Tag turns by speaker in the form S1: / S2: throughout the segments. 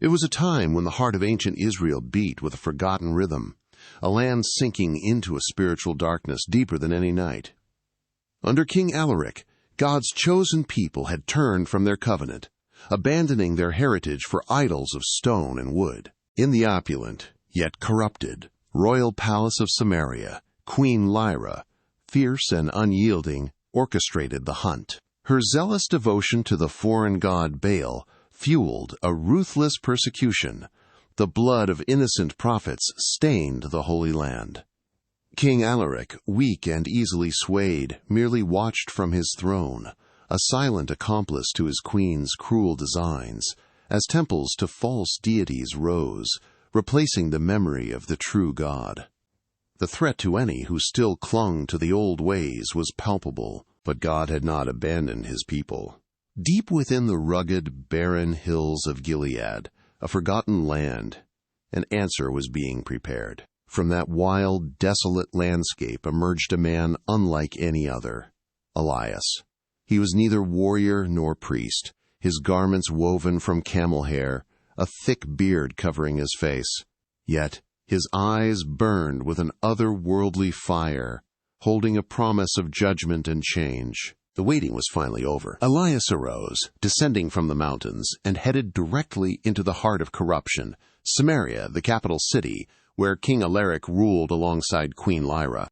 S1: It was a time when the heart of ancient Israel beat with a forgotten rhythm, a land sinking into a spiritual darkness deeper than any night. Under King Alaric, God's chosen people had turned from their covenant, abandoning their heritage for idols of stone and wood. In the opulent, yet corrupted, royal palace of Samaria, Queen Lyra, fierce and unyielding, orchestrated the hunt. Her zealous devotion to the foreign god Baal fueled a ruthless persecution. The blood of innocent prophets stained the Holy Land. King Alaric, weak and easily swayed, merely watched from his throne, a silent accomplice to his queen's cruel designs, as temples to false deities rose, replacing the memory of the true God. The threat to any who still clung to the old ways was palpable, but God had not abandoned his people. Deep within the rugged, barren hills of Gilead, a forgotten land, an answer was being prepared. From that wild, desolate landscape emerged a man unlike any other, Elias. He was neither warrior nor priest, his garments woven from camel hair, a thick beard covering his face. Yet his eyes burned with an otherworldly fire, holding a promise of judgment and change. The waiting was finally over. Elias arose, descending from the mountains, and headed directly into the heart of corruption, Samaria, the capital city, where King Alaric ruled alongside Queen Lyra.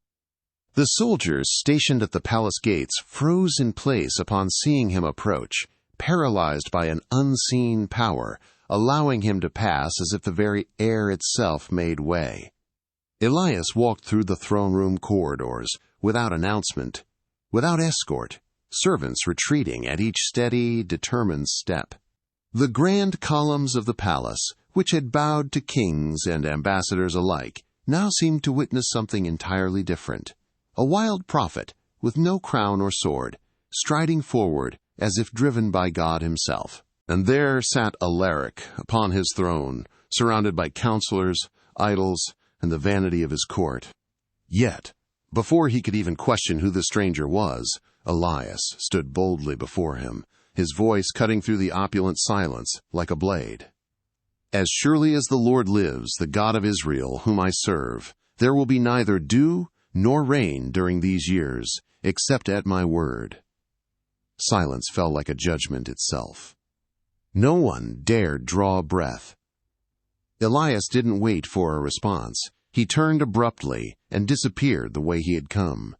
S1: The soldiers stationed at the palace gates froze in place upon seeing him approach, paralyzed by an unseen power, allowing him to pass as if the very air itself made way. Elias walked through the throne room corridors, without announcement, without escort, servants retreating at each steady, determined step. The grand columns of the palace, which had bowed to kings and ambassadors alike, now seemed to witness something entirely different. A wild prophet, with no crown or sword, striding forward as if driven by God himself. And there sat Alaric upon his throne, surrounded by counselors, idols, and the vanity of his court. Yet, before he could even question who the stranger was, Elias stood boldly before him, his voice cutting through the opulent silence like a blade. As surely as the Lord lives, the God of Israel, whom I serve, there will be neither dew nor rain during these years, except at my word. Silence fell like a judgment itself. No one dared draw a breath. Elias didn't wait for a response. He turned abruptly and disappeared the way he had come.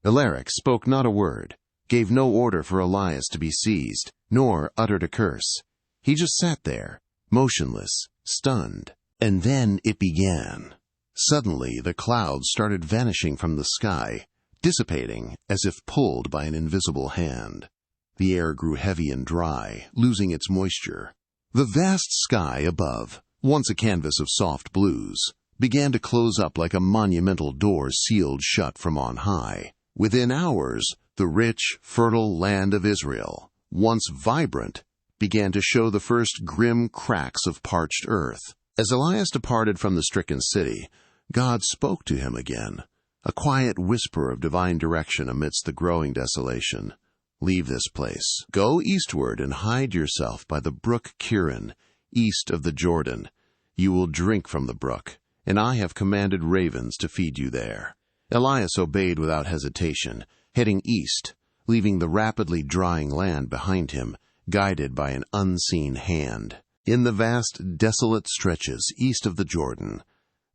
S1: Alaric spoke not a word, gave no order for Elias to be seized, nor uttered a curse. He just sat there, motionless, stunned. And then it began. Suddenly, the clouds started vanishing from the sky, dissipating as if pulled by an invisible hand. The air grew heavy and dry, losing its moisture. The vast sky above, once a canvas of soft blues, began to close up like a monumental door sealed shut from on high. Within hours, the rich, fertile land of Israel, once vibrant, began to show the first grim cracks of parched earth. As Elias departed from the stricken city, God spoke to him again, a quiet whisper of divine direction amidst the growing desolation. Leave this place. Go eastward and hide yourself by the Brook Kiren, east of the Jordan. You will drink from the brook, and I have commanded ravens to feed you there. Elias obeyed without hesitation, heading east, leaving the rapidly drying land behind him, guided by an unseen hand. In the vast, desolate stretches east of the Jordan,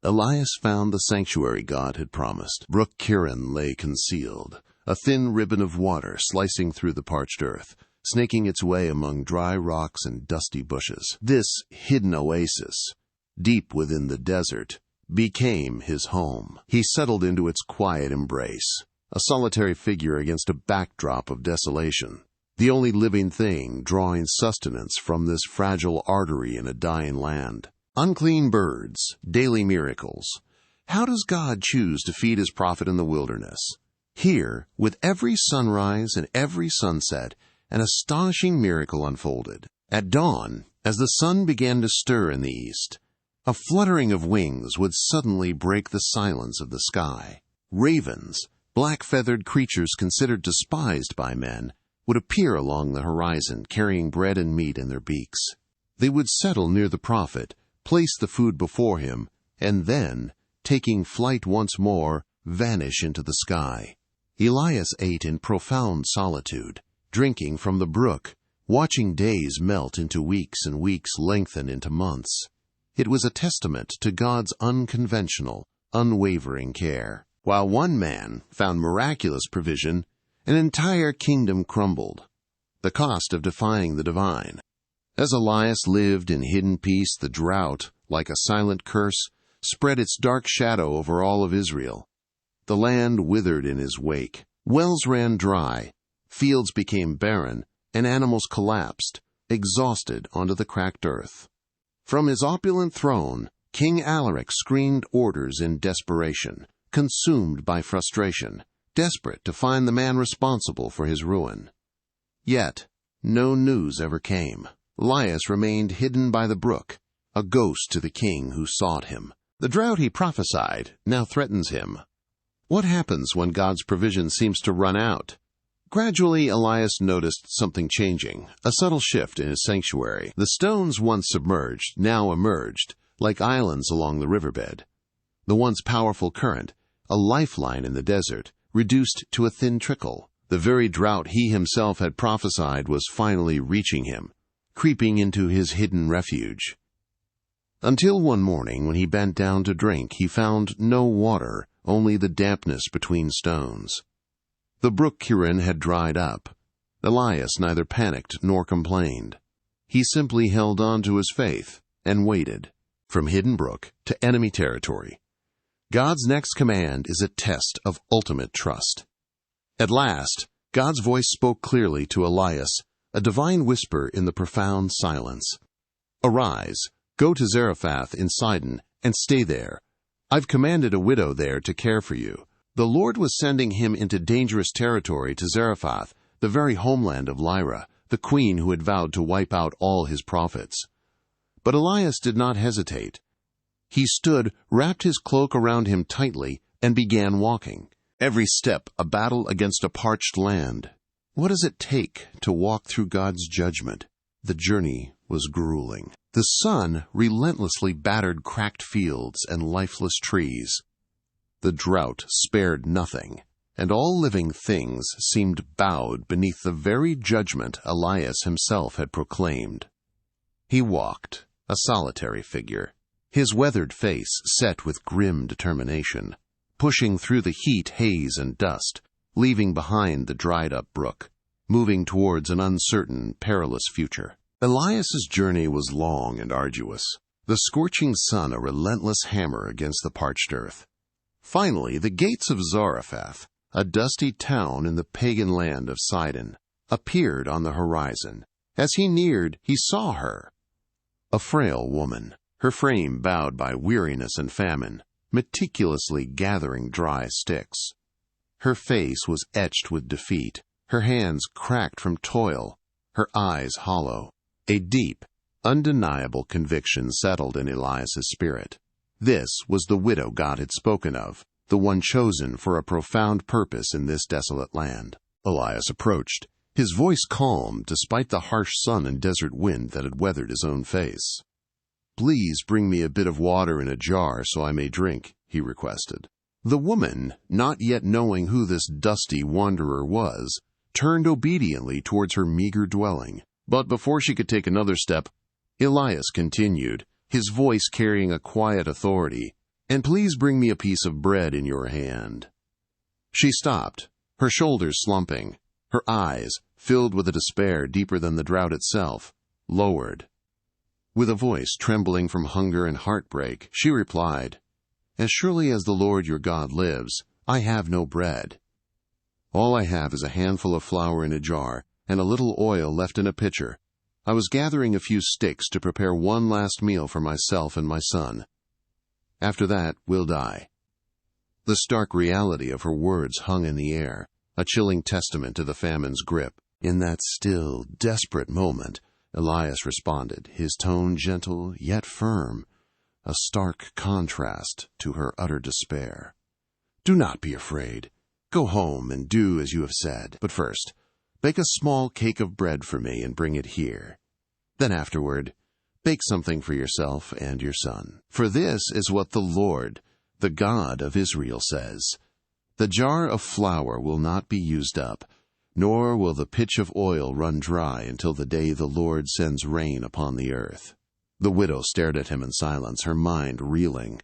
S1: Elias found the sanctuary God had promised. Brook Kiren lay concealed, a thin ribbon of water slicing through the parched earth, snaking its way among dry rocks and dusty bushes. This hidden oasis, deep within the desert, became his home. He settled into its quiet embrace, a solitary figure against a backdrop of desolation, the only living thing drawing sustenance from this fragile artery in a dying land. Unclean birds, daily miracles. How does God choose to feed his prophet in the wilderness? Here, with every sunrise and every sunset, an astonishing miracle unfolded. At dawn, as the sun began to stir in the east, a fluttering of wings would suddenly break the silence of the sky. Ravens, black-feathered creatures considered despised by men, would appear along the horizon carrying bread and meat in their beaks. They would settle near the prophet, place the food before him, and then, taking flight once more, vanish into the sky. Elias ate in profound solitude, drinking from the brook, watching days melt into weeks and weeks lengthen into months. It was a testament to God's unconventional, unwavering care. While one man found miraculous provision, an entire kingdom crumbled. The cost of defying the divine. As Elias lived in hidden peace, the drought, like a silent curse, spread its dark shadow over all of Israel. The land withered in his wake. Wells ran dry, fields became barren, and animals collapsed, exhausted onto the cracked earth. From his opulent throne, King Alaric screamed orders in desperation, consumed by frustration, desperate to find the man responsible for his ruin. Yet, no news ever came. Elias remained hidden by the brook, a ghost to the king who sought him. The drought he prophesied now threatens him. What happens when God's provision seems to run out? Gradually, Elias noticed something changing, a subtle shift in his sanctuary. The stones once submerged now emerged, like islands along the riverbed. The once powerful current, a lifeline in the desert, reduced to a thin trickle. The very drought he himself had prophesied was finally reaching him, creeping into his hidden refuge. Until one morning, when he bent down to drink, he found no water, only the dampness between stones. The Brook Kiren had dried up. Elias neither panicked nor complained. He simply held on to his faith and waited. From hidden brook to enemy territory, God's next command is a test of ultimate trust. At last, God's voice spoke clearly to Elias, a divine whisper in the profound silence. "Arise, go to Zarephath in Sidon, and stay there. I've commanded a widow there to care for you." The Lord was sending him into dangerous territory to Zarephath, the very homeland of Lyra, the queen who had vowed to wipe out all his prophets. But Elias did not hesitate. He stood, wrapped his cloak around him tightly, and began walking. Every step a battle against a parched land. What does it take to walk through God's judgment? The journey was grueling. The sun relentlessly battered cracked fields and lifeless trees. The drought spared nothing, and all living things seemed bowed beneath the very judgment Elias himself had proclaimed. He walked, a solitary figure, his weathered face set with grim determination, pushing through the heat, haze, and dust, leaving behind the dried-up brook, moving towards an uncertain, perilous future. Elias's journey was long and arduous, the scorching sun a relentless hammer against the parched earth. Finally, the gates of Zarephath, a dusty town in the pagan land of Sidon, appeared on the horizon. As he neared, he saw her. A frail woman, her frame bowed by weariness and famine, meticulously gathering dry sticks. Her face was etched with defeat, her hands cracked from toil, her eyes hollow. A deep, undeniable conviction settled in Elias's spirit. This was the widow God had spoken of, the one chosen for a profound purpose in this desolate land. Elias approached, his voice calm despite the harsh sun and desert wind that had weathered his own face. "Please bring me a bit of water in a jar so I may drink," he requested. The woman, not yet knowing who this dusty wanderer was, turned obediently towards her meager dwelling. But before she could take another step, Elias continued, his voice carrying a quiet authority, "And please bring me a piece of bread in your hand." She stopped, her shoulders slumping, her eyes, filled with a despair deeper than the drought itself, lowered. With a voice trembling from hunger and heartbreak, she replied, "As surely as the Lord your God lives, I have no bread. All I have is a handful of flour in a jar and a little oil left in a pitcher. I was gathering a few sticks to prepare one last meal for myself and my son. After that, we'll die." The stark reality of her words hung in the air, a chilling testament to the famine's grip. In that still, desperate moment, Elias responded, his tone gentle yet firm, a stark contrast to her utter despair. "Do not be afraid. Go home and do as you have said. But first, bake a small cake of bread for me and bring it here. Then afterward, Bake something for yourself and your son. For this is what the Lord, the God of Israel, says. The jar of flour will not be used up, nor will the pitch of oil run dry until the day the Lord sends rain upon the earth." The widow stared at him in silence, her mind reeling.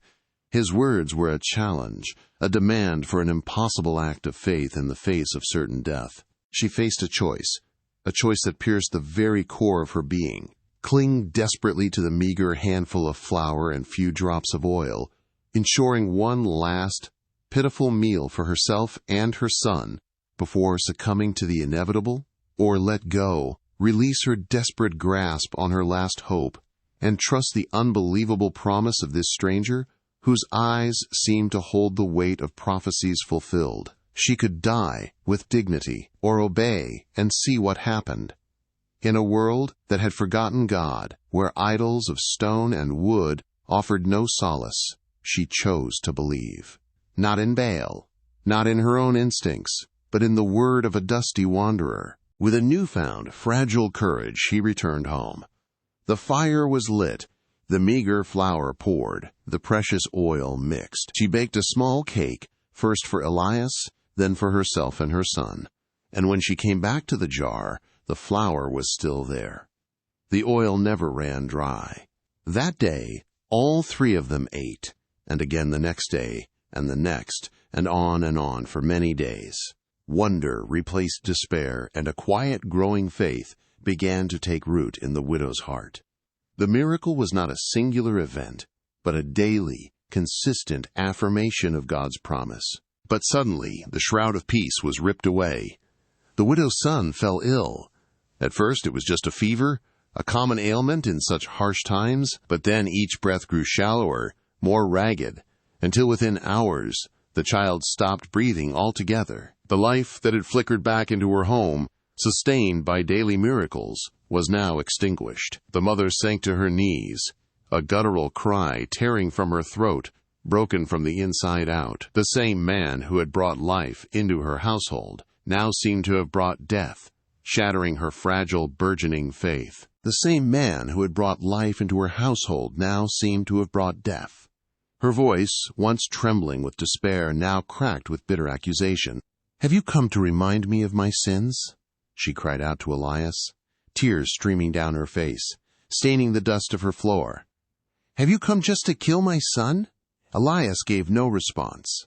S1: His words were a challenge, a demand for an impossible act of faith in the face of certain death. She faced a choice that pierced the very core of her being. Cling desperately to the meager handful of flour and few drops of oil, ensuring one last, pitiful meal for herself and her son before succumbing to the inevitable, or let go, release her desperate grasp on her last hope, and trust the unbelievable promise of this stranger whose eyes seemed to hold the weight of prophecies fulfilled. She could die with dignity or obey and see what happened. In a world that had forgotten God, where idols of stone and wood offered no solace, she chose to believe. Not in Baal, not in her own instincts, but in the word of a dusty wanderer. With a newfound, fragile courage, she returned home. The fire was lit, the meager flour poured, the precious oil mixed. She baked a small cake, first for Elias, then for herself and her son. And when she came back to the jar, the flour was still there. The oil never ran dry. That day, all three of them ate, and again the next day, and the next, and on for many days. Wonder replaced despair, and a quiet, growing faith began to take root in the widow's heart. The miracle was not a singular event, but a daily, consistent affirmation of God's promise. But suddenly, the shroud of peace was ripped away. The widow's son fell ill. At first it was just a fever, a common ailment in such harsh times, but then each breath grew shallower, more ragged, until within hours the child stopped breathing altogether. The life that had flickered back into her home, sustained by daily miracles, was now extinguished. The mother sank to her knees, a guttural cry tearing from her throat, broken from the inside out. The same man who had brought life into her household now seemed to have brought death, shattering her fragile, burgeoning faith. The same man who had brought life into her household now seemed to have brought death. Her voice, once trembling with despair, now cracked with bitter accusation. "Have you come to remind me of my sins?" she cried out to Elias, tears streaming down her face, staining the dust of her floor. "Have you come just to kill my son?" Elias gave no response.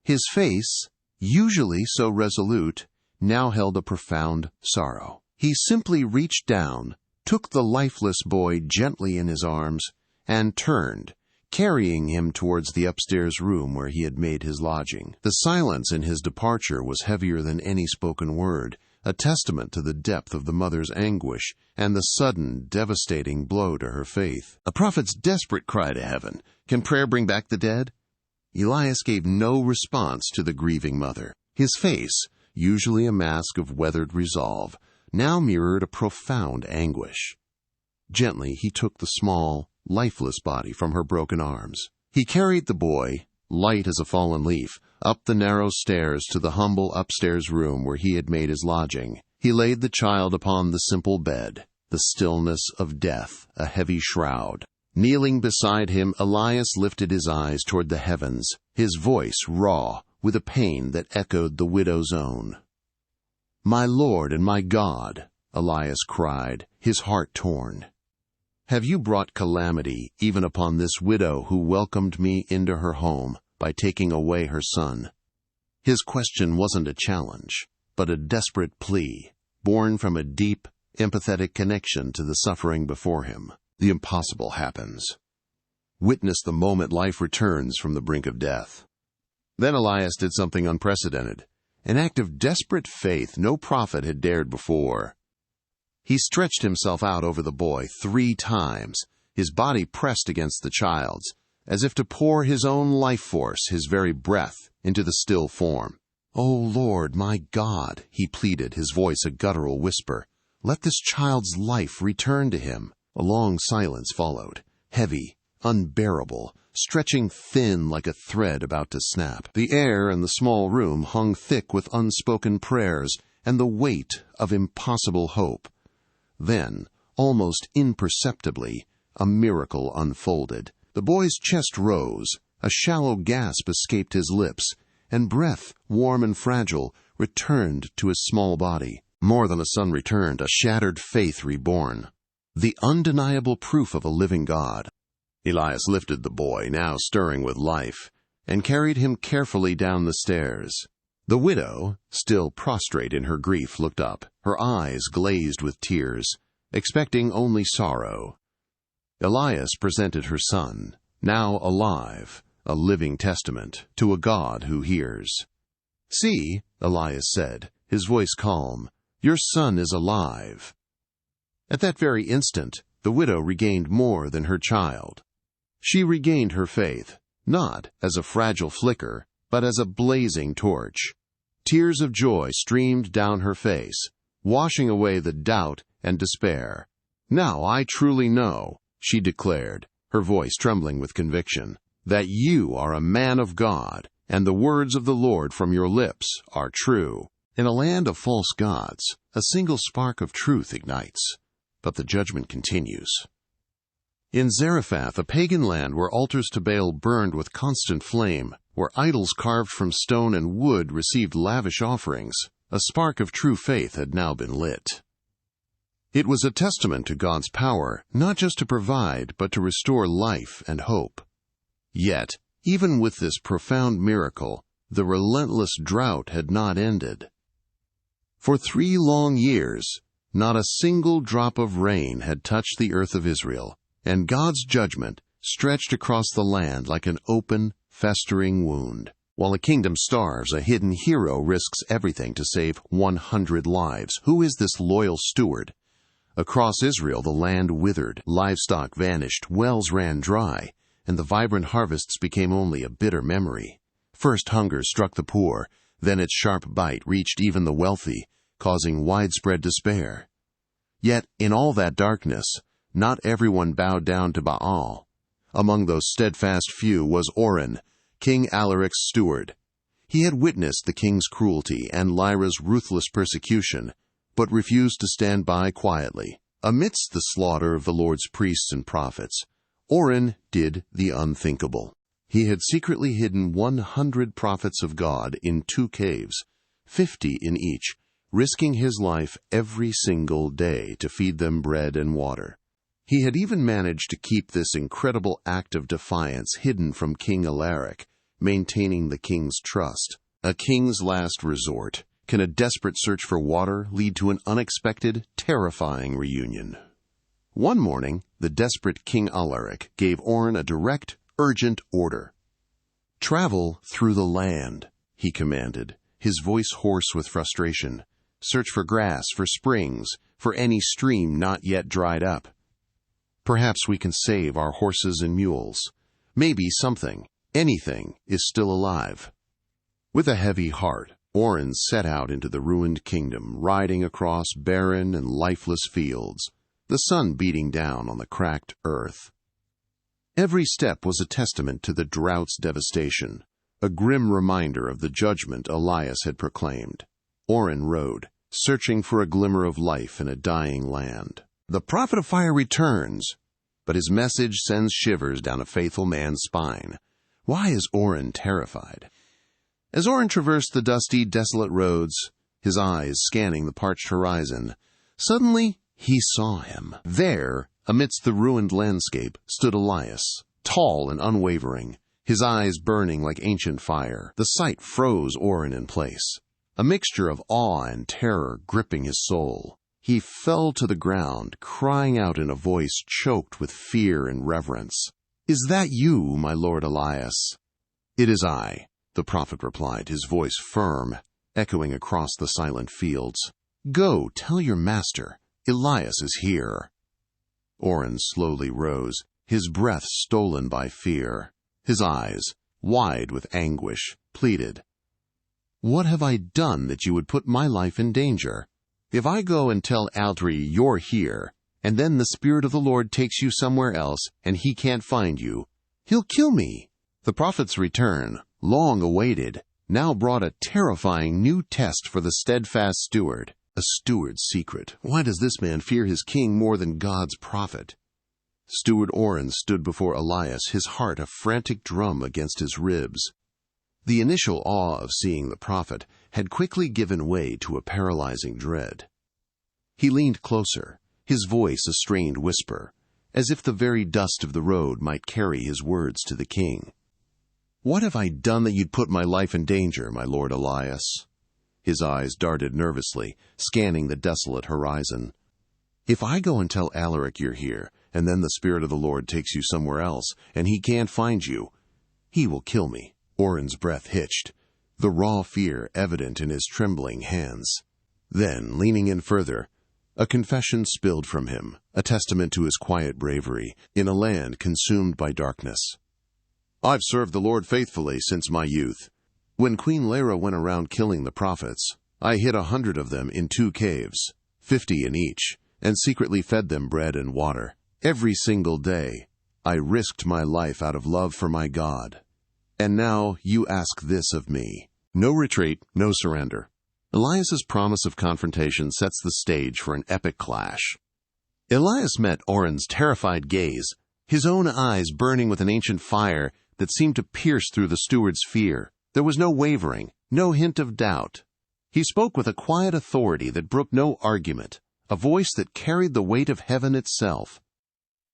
S1: His face, usually so resolute, now held a profound sorrow. He simply reached down, took the lifeless boy gently in his arms, and turned, carrying him towards the upstairs room where he had made his lodging. The silence in his departure was heavier than any spoken word, a testament to the depth of the mother's anguish and the sudden, devastating blow to her faith. A prophet's desperate cry to heaven. Can prayer bring back the dead? Elias gave no response to the grieving mother. His face, usually a mask of weathered resolve, now mirrored a profound anguish. Gently he took the small, lifeless body from her broken arms. He carried the boy, light as a fallen leaf, up the narrow stairs to the humble upstairs room where he had made his lodging. He laid the child upon the simple bed, the stillness of death, a heavy shroud. Kneeling beside him, Elias lifted his eyes toward the heavens, his voice raw with a pain that echoed the widow's own. "My Lord and my God," Elias cried, his heart torn. "Have you brought calamity even upon this widow who welcomed me into her home by taking away her son?" His question wasn't a challenge, but a desperate plea, born from a deep, empathetic connection to the suffering before him. The impossible happens. Witness the moment life returns from the brink of death. Then Elias did something unprecedented, an act of desperate faith no prophet had dared before. He stretched himself out over the boy 3 times, his body pressed against the child's, as if to pour his own life force, his very breath, into the still form. "O Lord, my God," he pleaded, his voice a guttural whisper, "let this child's life return to him." A long silence followed, heavy, unbearable, stretching thin like a thread about to snap. The air in the small room hung thick with unspoken prayers and the weight of impossible hope. Then, almost imperceptibly, a miracle unfolded. The boy's chest rose, a shallow gasp escaped his lips, and breath, warm and fragile, returned to his small body. More than a son returned, a shattered faith reborn. The undeniable proof of a living God. Elias lifted the boy, now stirring with life, and carried him carefully down the stairs. The widow, still prostrate in her grief, looked up, her eyes glazed with tears, expecting only sorrow. Elias presented her son, now alive, a living testament to a God who hears. "See," Elias said, his voice calm, "your son is alive." At that very instant, the widow regained more than her child. She regained her faith, not as a fragile flicker, but as a blazing torch. Tears of joy streamed down her face, washing away the doubt and despair. "Now I truly know," she declared, her voice trembling with conviction, "that you are a man of God, and the words of the Lord from your lips are true." In a land of false gods, a single spark of truth ignites, but the judgment continues. In Zarephath, a pagan land where altars to Baal burned with constant flame, where idols carved from stone and wood received lavish offerings, a spark of true faith had now been lit. It was a testament to God's power, not just to provide, but to restore life and hope. Yet, even with this profound miracle, the relentless drought had not ended. For 3 long years, not a single drop of rain had touched the earth of Israel, and God's judgment stretched across the land like an open, festering wound. While a kingdom starves, a hidden hero risks everything to save 100 lives. Who is this loyal steward? Across Israel, the land withered, livestock vanished, wells ran dry, and the vibrant harvests became only a bitter memory. First hunger struck the poor, then its sharp bite reached even the wealthy, causing widespread despair. Yet, in all that darkness, not everyone bowed down to Baal. Among those steadfast few was Ornan, King Alaric's steward. He had witnessed the king's cruelty and Lyra's ruthless persecution, but refused to stand by quietly. Amidst the slaughter of the Lord's priests and prophets, Ornan did the unthinkable. He had secretly hidden 100 prophets of God in 2 caves, 50 in each, risking his life every single day to feed them bread and water. He had even managed to keep this incredible act of defiance hidden from King Alaric, maintaining the king's trust. A king's last resort. Can a desperate search for water lead to an unexpected, terrifying reunion? One morning, the desperate King Alaric gave Ornan a direct, urgent order. "Travel through the land," he commanded, his voice hoarse with frustration. "Search for grass, for springs, for any stream not yet dried up. Perhaps we can save our horses and mules. Maybe something, anything, is still alive." With a heavy heart, Ornan set out into the ruined kingdom, riding across barren and lifeless fields, the sun beating down on the cracked earth. Every step was a testament to the drought's devastation, a grim reminder of the judgment Elias had proclaimed. Ornan rode, searching for a glimmer of life in a dying land. The prophet of fire returns, but his message sends shivers down a faithful man's spine. Why is Ornan terrified? As Ornan traversed the dusty, desolate roads, his eyes scanning the parched horizon, suddenly he saw him. There, amidst the ruined landscape, stood Elias, tall and unwavering, his eyes burning like ancient fire. The sight froze Ornan in place, a mixture of awe and terror gripping his soul. He fell to the ground, crying out in a voice choked with fear and reverence, "Is that you, my lord Elias?" "It is I," the prophet replied, his voice firm, echoing across the silent fields. "Go, tell your master, Elias is here." Ornan slowly rose, his breath stolen by fear. His eyes, wide with anguish, pleaded, "What have I done that you would put my life in danger? If I go and tell Aldri you're here, and then the Spirit of the Lord takes you somewhere else and he can't find you, he'll kill me." The prophet's return, long awaited, now brought a terrifying new test for the steadfast steward. A steward's secret. Why does this man fear his king more than God's prophet? Steward Oren stood before Elias, his heart a frantic drum against his ribs. The initial awe of seeing the prophet had quickly given way to a paralyzing dread. He leaned closer, his voice a strained whisper, as if the very dust of the road might carry his words to the king. "What have I done that you'd put my life in danger, my lord Elias?" His eyes darted nervously, scanning the desolate horizon. "If I go and tell Alaric you're here, and then the Spirit of the Lord takes you somewhere else, and he can't find you, he will kill me." Oren's breath hitched, the raw fear evident in his trembling hands. Then, leaning in further, a confession spilled from him, a testament to his quiet bravery in a land consumed by darkness. "I've served the Lord faithfully since my youth. When Queen Lyra went around killing the prophets, I hid 100 of them in 2 caves, 50 in each, and secretly fed them bread and water. Every single day, I risked my life out of love for my God. And now you ask this of me." No retreat, no surrender. Elias's promise of confrontation sets the stage for an epic clash. Elias met Oren's terrified gaze, his own eyes burning with an ancient fire that seemed to pierce through the steward's fear. There was no wavering, no hint of doubt. He spoke with a quiet authority that brooked no argument, a voice that carried the weight of heaven itself.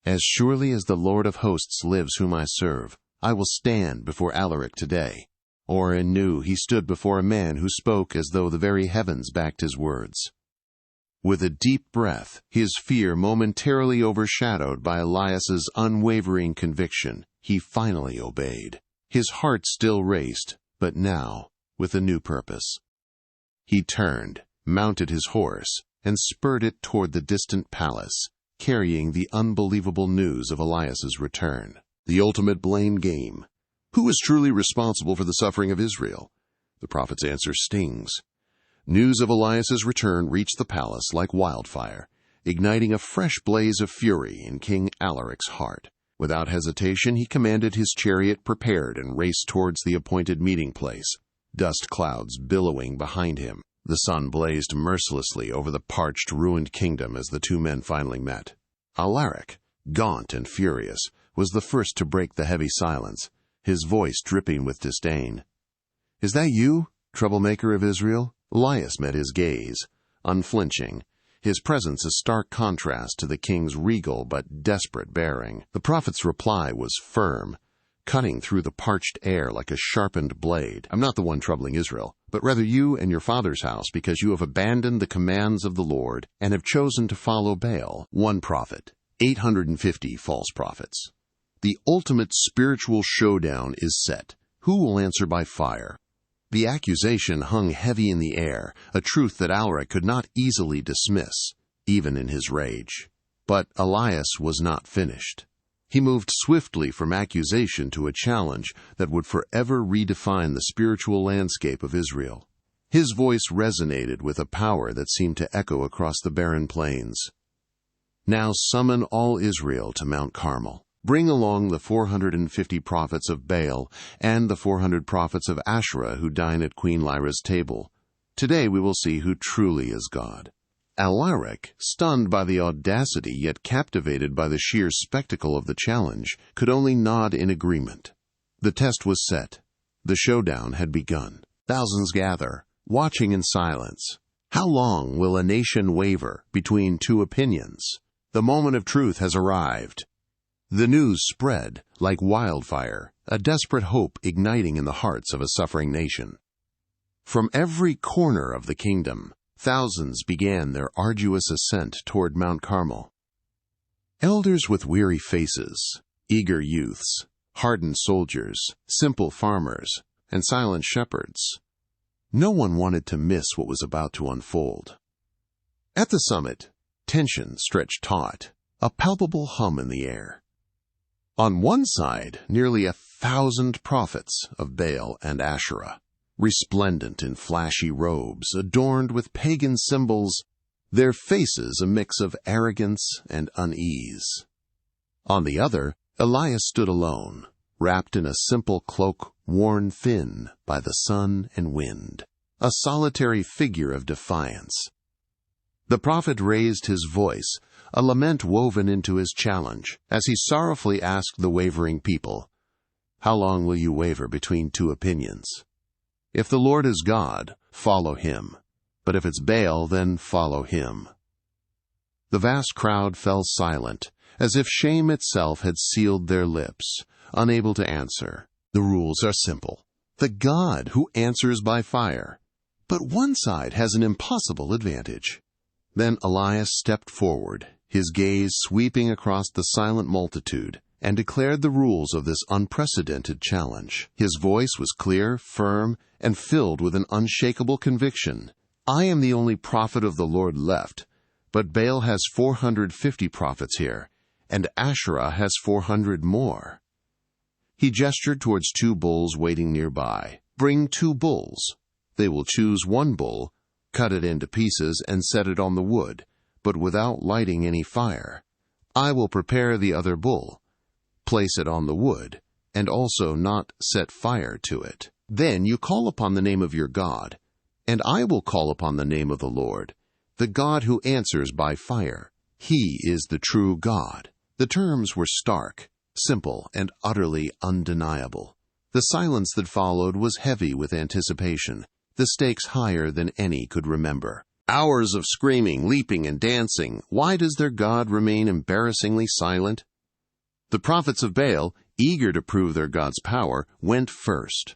S1: "As surely as the Lord of hosts lives whom I serve, I will stand before Alaric today." Oren knew he stood before a man who spoke as though the very heavens backed his words. With a deep breath, his fear momentarily overshadowed by Elias's unwavering conviction, he finally obeyed. His heart still raced, but now with a new purpose. He turned, mounted his horse, and spurred it toward the distant palace, carrying the unbelievable news of Elias's return. The ultimate blame game. Who is truly responsible for the suffering of Israel? The prophet's answer stings. News of Elias's return reached the palace like wildfire, igniting a fresh blaze of fury in King Alaric's heart. Without hesitation, he commanded his chariot prepared and raced towards the appointed meeting place, dust clouds billowing behind him. The sun blazed mercilessly over the parched, ruined kingdom as the two men finally met. Alaric, gaunt and furious, was the first to break the heavy silence, his voice dripping with disdain. "Is that you, troublemaker of Israel?" Elias met his gaze, unflinching, his presence a stark contrast to the king's regal but desperate bearing. The prophet's reply was firm, cutting through the parched air like a sharpened blade. "I'm not the one troubling Israel, but rather you and your father's house, because you have abandoned the commands of the Lord and have chosen to follow Baal, one prophet, 850 false prophets. The ultimate spiritual showdown is set. Who will answer by fire?" The accusation hung heavy in the air, a truth that Alaric could not easily dismiss, even in his rage. But Elias was not finished. He moved swiftly from accusation to a challenge that would forever redefine the spiritual landscape of Israel. His voice resonated with a power that seemed to echo across the barren plains. "Now summon all Israel to Mount Carmel. Bring along the 450 prophets of Baal and the 400 prophets of Asherah who dine at Queen Lyra's table. Today we will see who truly is God." Alaric, stunned by the audacity yet captivated by the sheer spectacle of the challenge, could only nod in agreement. The test was set. The showdown had begun. Thousands gather, watching in silence. How long will a nation waver between two opinions? The moment of truth has arrived. The news spread like wildfire, a desperate hope igniting in the hearts of a suffering nation. From every corner of the kingdom, thousands began their arduous ascent toward Mount Carmel. Elders with weary faces, eager youths, hardened soldiers, simple farmers, and silent shepherds. No one wanted to miss what was about to unfold. At the summit, tension stretched taut, a palpable hum in the air. On one side, nearly 1,000 prophets of Baal and Asherah, resplendent in flashy robes, adorned with pagan symbols, their faces a mix of arrogance and unease. On the other, Elias stood alone, wrapped in a simple cloak worn thin by the sun and wind, a solitary figure of defiance. The prophet raised his voice, a lament woven into his challenge, as he sorrowfully asked the wavering people, "How long will you waver between two opinions? If the Lord is God, follow him. But if it's Baal, then follow him." The vast crowd fell silent, as if shame itself had sealed their lips, unable to answer. The rules are simple. The God who answers by fire. But one side has an impossible advantage. Then Elias stepped forward, his gaze sweeping across the silent multitude, and declared the rules of this unprecedented challenge. His voice was clear, firm, and filled with an unshakable conviction. "I am the only prophet of the Lord left, but Baal has 450 prophets here, and Asherah has 400 more." He gestured towards 2 bulls waiting nearby. "Bring 2 bulls. They will choose 1 bull, cut it into pieces, and set it on the wood, but without lighting any fire. I will prepare the other bull, place it on the wood, and also not set fire to it. Then you call upon the name of your God, and I will call upon the name of the Lord, the God who answers by fire. He is the true God." The terms were stark, simple, and utterly undeniable. The silence that followed was heavy with anticipation, the stakes higher than any could remember. Hours of screaming, leaping, and dancing. Why does their God remain embarrassingly silent? The prophets of Baal, eager to prove their God's power, went first.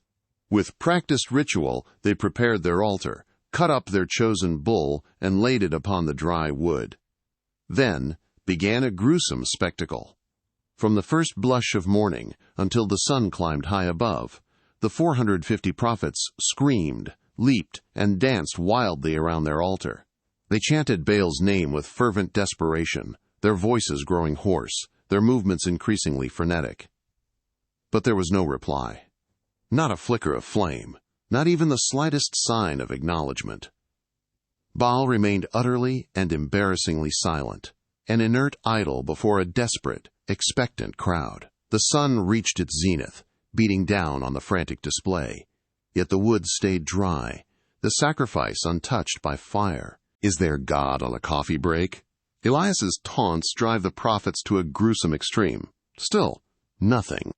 S1: With practiced ritual, they prepared their altar, cut up their chosen bull, and laid it upon the dry wood. Then began a gruesome spectacle. From the first blush of morning until the sun climbed high above, the 450 prophets screamed, leaped, and danced wildly around their altar. They chanted Baal's name with fervent desperation, their voices growing hoarse, their movements increasingly frenetic. But there was no reply. Not a flicker of flame, not even the slightest sign of acknowledgement. Baal remained utterly and embarrassingly silent, an inert idol before a desperate, expectant crowd. The sun reached its zenith, beating down on the frantic display. Yet the wood stayed dry, the sacrifice untouched by fire. Is there God on a coffee break? Elias's taunts drive the prophets to a gruesome extreme. Still, nothing.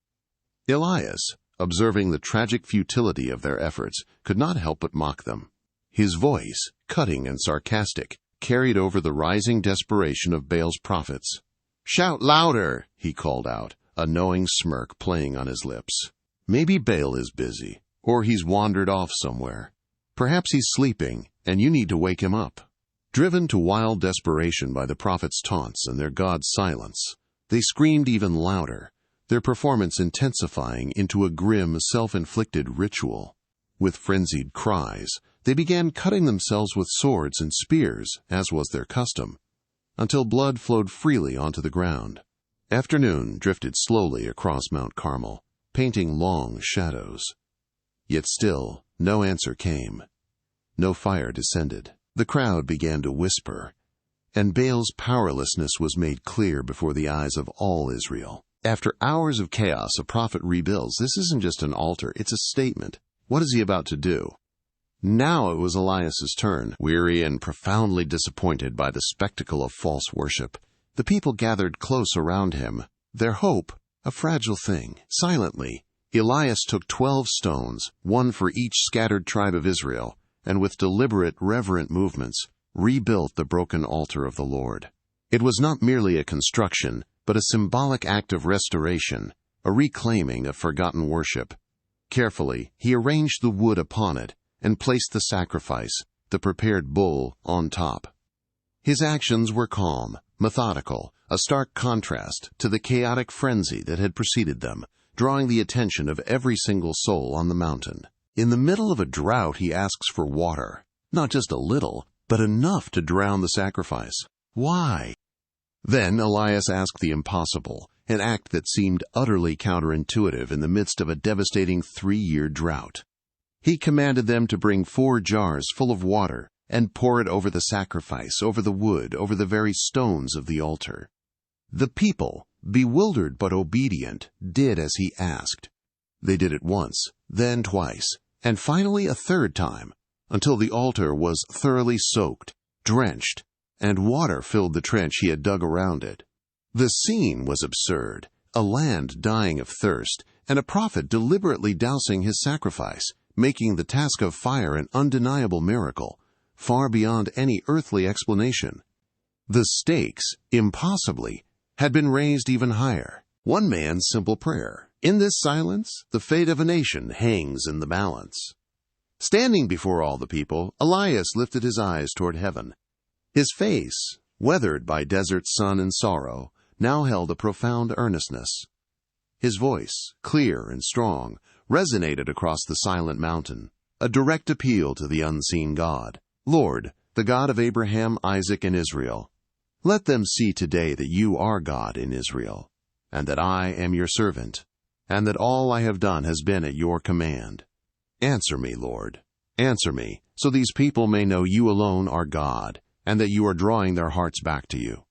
S1: Elias, observing the tragic futility of their efforts, could not help but mock them. His voice, cutting and sarcastic, carried over the rising desperation of Baal's prophets. "Shout louder," he called out, a knowing smirk playing on his lips. "Maybe Baal is busy, or he's wandered off somewhere. Perhaps he's sleeping, and you need to wake him up." Driven to wild desperation by the prophets' taunts and their God's silence, they screamed even louder, their performance intensifying into a grim, self-inflicted ritual. With frenzied cries, they began cutting themselves with swords and spears, as was their custom, until blood flowed freely onto the ground. Afternoon drifted slowly across Mount Carmel, painting long shadows. Yet still, no answer came. No fire descended. The crowd began to whisper, and Baal's powerlessness was made clear before the eyes of all Israel. After hours of chaos, a prophet rebuilds. This isn't just an altar, it's a statement. What is he about to do? Now it was Elias's turn. Weary and profoundly disappointed by the spectacle of false worship, the people gathered close around him, their hope a fragile thing. Silently, Elias took 12 stones, one for each scattered tribe of Israel, and with deliberate, reverent movements, rebuilt the broken altar of the Lord. It was not merely a construction, but a symbolic act of restoration, a reclaiming of forgotten worship. Carefully, he arranged the wood upon it and placed the sacrifice, the prepared bull, on top. His actions were calm, methodical, a stark contrast to the chaotic frenzy that had preceded them, drawing the attention of every single soul on the mountain. In the middle of a drought, he asks for water, not just a little, but enough to drown the sacrifice. Why? Then Elias asked the impossible, an act that seemed utterly counterintuitive in the midst of a devastating 3-year drought. He commanded them to bring 4 jars full of water and pour it over the sacrifice, over the wood, over the very stones of the altar. The people, bewildered but obedient, did as he asked. They did it once, then twice, and finally a 3rd time, until the altar was thoroughly soaked, drenched, and water filled the trench he had dug around it. The scene was absurd, a land dying of thirst, and a prophet deliberately dousing his sacrifice, making the task of fire an undeniable miracle, far beyond any earthly explanation. The stakes, impossibly, had been raised even higher. One man's simple prayer: "In this silence, the fate of a nation hangs in the balance." Standing before all the people, Elias lifted his eyes toward heaven. His face, weathered by desert sun and sorrow, now held a profound earnestness. His voice, clear and strong, resonated across the silent mountain, a direct appeal to the unseen God. "Lord, the God of Abraham, Isaac, and Israel, let them see today that you are God in Israel, and that I am your servant, and that all I have done has been at your command. Answer me, Lord, answer me, so these people may know you alone are God, and that you are drawing their hearts back to you."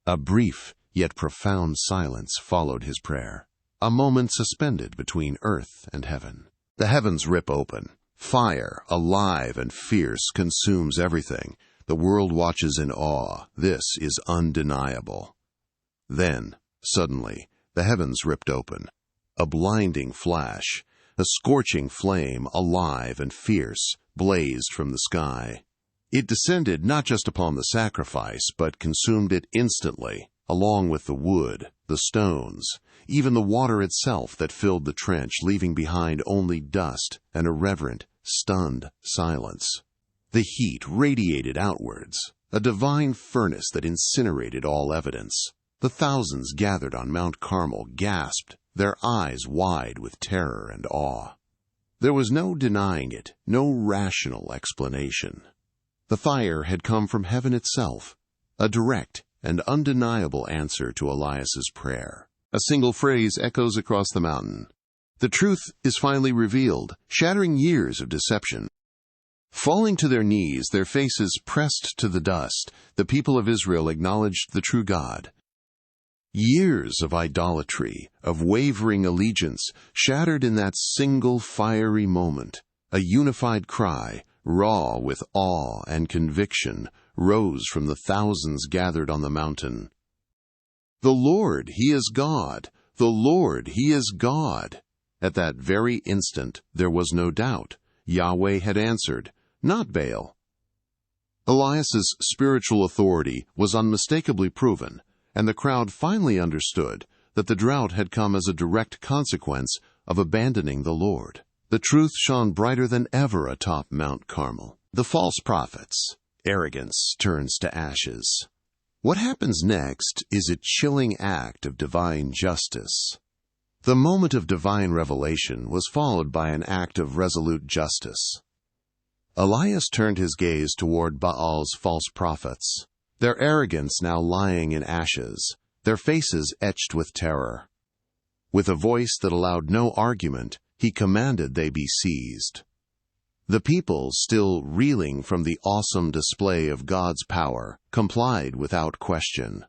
S1: A brief yet profound silence followed his prayer, a moment suspended between earth and heaven. The heavens rip open. Fire, alive and fierce, consumes everything. The world watches in awe. This is undeniable. Then, suddenly, the heavens ripped open. A blinding flash, a scorching flame, alive and fierce, blazed from the sky. It descended not just upon the sacrifice, but consumed it instantly, along with the wood, the stones, even the water itself that filled the trench, leaving behind only dust and a reverent, stunned silence. The heat radiated outwards, a divine furnace that incinerated all evidence. The thousands gathered on Mount Carmel gasped, their eyes wide with terror and awe. There was no denying it, no rational explanation. The fire had come from heaven itself, a direct and undeniable answer to Elias's prayer. A single phrase echoes across the mountain. The truth is finally revealed, shattering years of deception. Falling to their knees, their faces pressed to the dust, the people of Israel acknowledged the true God. Years of idolatry, of wavering allegiance, shattered in that single fiery moment. A unified cry, raw with awe and conviction, rose from the thousands gathered on the mountain. "The Lord, He is God! The Lord, He is God!" At that very instant, there was no doubt. Yahweh had answered, not Baal. Elias's spiritual authority was unmistakably proven, and the crowd finally understood that the drought had come as a direct consequence of abandoning the Lord. The truth shone brighter than ever atop Mount Carmel. The false prophets. Arrogance turns to ashes. What happens next is a chilling act of divine justice. The moment of divine revelation was followed by an act of resolute justice. Elias turned his gaze toward Baal's false prophets, their arrogance now lying in ashes, their faces etched with terror. With a voice that allowed no argument, he commanded they be seized. The people, still reeling from the awesome display of God's power, complied without question.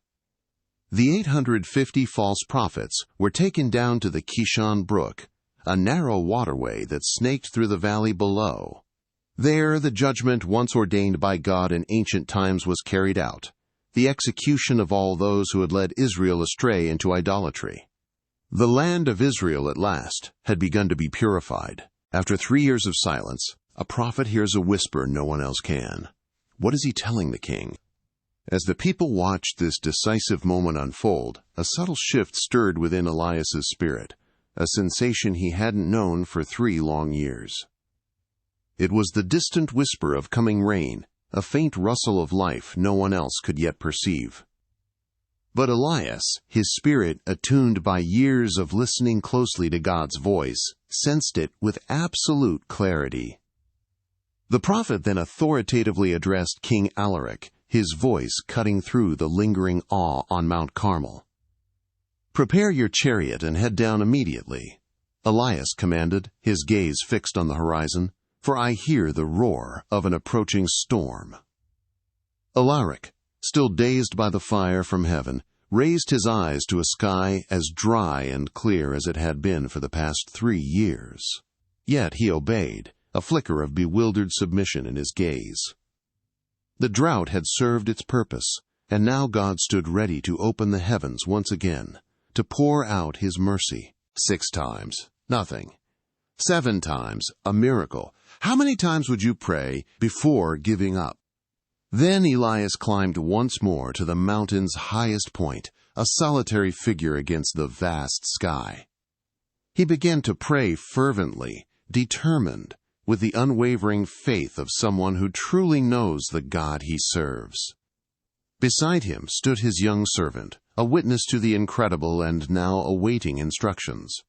S1: The 850 false prophets were taken down to the Kishon Brook, a narrow waterway that snaked through the valley below. There the judgment once ordained by God in ancient times was carried out, the execution of all those who had led Israel astray into idolatry. The land of Israel at last had begun to be purified. After 3 years of silence, a prophet hears a whisper no one else can. What is he telling the king? As the people watched this decisive moment unfold, a subtle shift stirred within Elias's spirit, a sensation he hadn't known for 3 long years. It was the distant whisper of coming rain, a faint rustle of life no one else could yet perceive. But Elias, his spirit attuned by years of listening closely to God's voice, sensed it with absolute clarity. The prophet then authoritatively addressed King Alaric, his voice cutting through the lingering awe on Mount Carmel. "Prepare your chariot and head down immediately," Elias commanded, his gaze fixed on the horizon, "for I hear the roar of an approaching storm." Alaric, still dazed by the fire from heaven, raised his eyes to a sky as dry and clear as it had been for the past 3 years. Yet he obeyed, a flicker of bewildered submission in his gaze. The drought had served its purpose, and now God stood ready to open the heavens once again, to pour out His mercy. 6 times, nothing. 7 times, a miracle. How many times would you pray before giving up? Then Elias climbed once more to the mountain's highest point, a solitary figure against the vast sky. He began to pray fervently, determined, with the unwavering faith of someone who truly knows the God he serves. Beside him stood his young servant, a witness to the incredible and now awaiting instructions.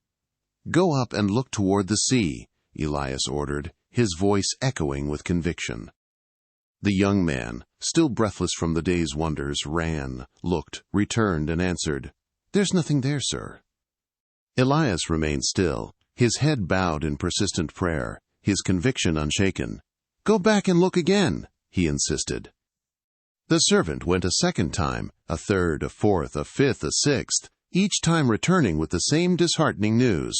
S1: "Go up and look toward the sea," Elias ordered, his voice echoing with conviction. The young man, still breathless from the day's wonders, ran, looked, returned, and answered, "There's nothing there, sir." Elias remained still, his head bowed in persistent prayer, his conviction unshaken. "Go back and look again," he insisted. The servant went a second time, a third, a fourth, a fifth, a sixth, each time returning with the same disheartening news.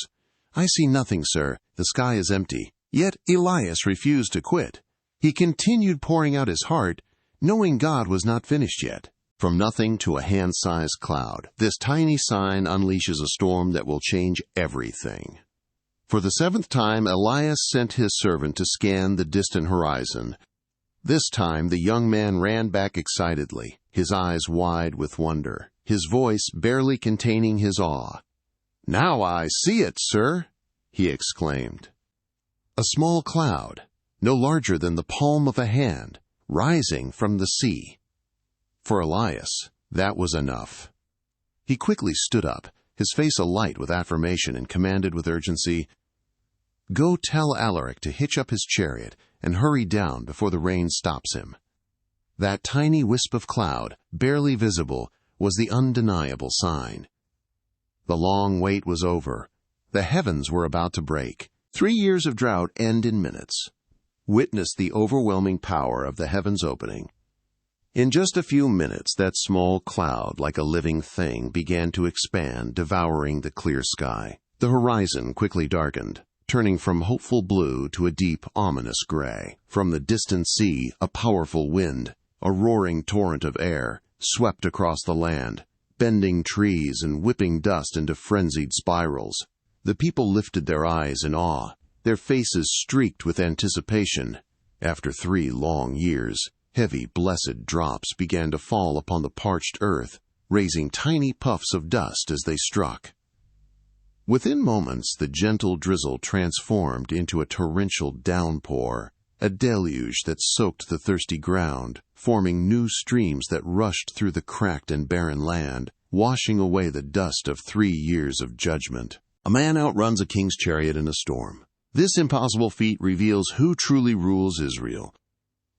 S1: "I see nothing, sir. The sky is empty." Yet Elias refused to quit. He continued pouring out his heart, knowing God was not finished yet. From nothing to a hand-sized cloud, this tiny sign unleashes a storm that will change everything. For the 7th time, Elias sent his servant to scan the distant horizon. This time the young man ran back excitedly, his eyes wide with wonder, his voice barely containing his awe. "Now I see it, sir," he exclaimed. A small cloud, no larger than the palm of a hand, rising from the sea. For Elias, that was enough. He quickly stood up, his face alight with affirmation, and commanded with urgency, "Go tell Alaric to hitch up his chariot and hurry down before the rain stops him." That tiny wisp of cloud, barely visible, was the undeniable sign. The long wait was over. The heavens were about to break. 3 years of drought end in minutes. Witness the overwhelming power of the heavens opening. In just a few minutes, that small cloud, like a living thing, began to expand, devouring the clear sky. The horizon quickly darkened, turning from hopeful blue to a deep, ominous gray. From the distant sea, a powerful wind, a roaring torrent of air, swept across the land, bending trees and whipping dust into frenzied spirals. The people lifted their eyes in awe, their faces streaked with anticipation. After 3 long years, heavy, blessed drops began to fall upon the parched earth, raising tiny puffs of dust as they struck. Within moments, the gentle drizzle transformed into a torrential downpour, a deluge that soaked the thirsty ground, forming new streams that rushed through the cracked and barren land, washing away the dust of 3 years of judgment. A man outruns a king's chariot in a storm. This impossible feat reveals who truly rules Israel.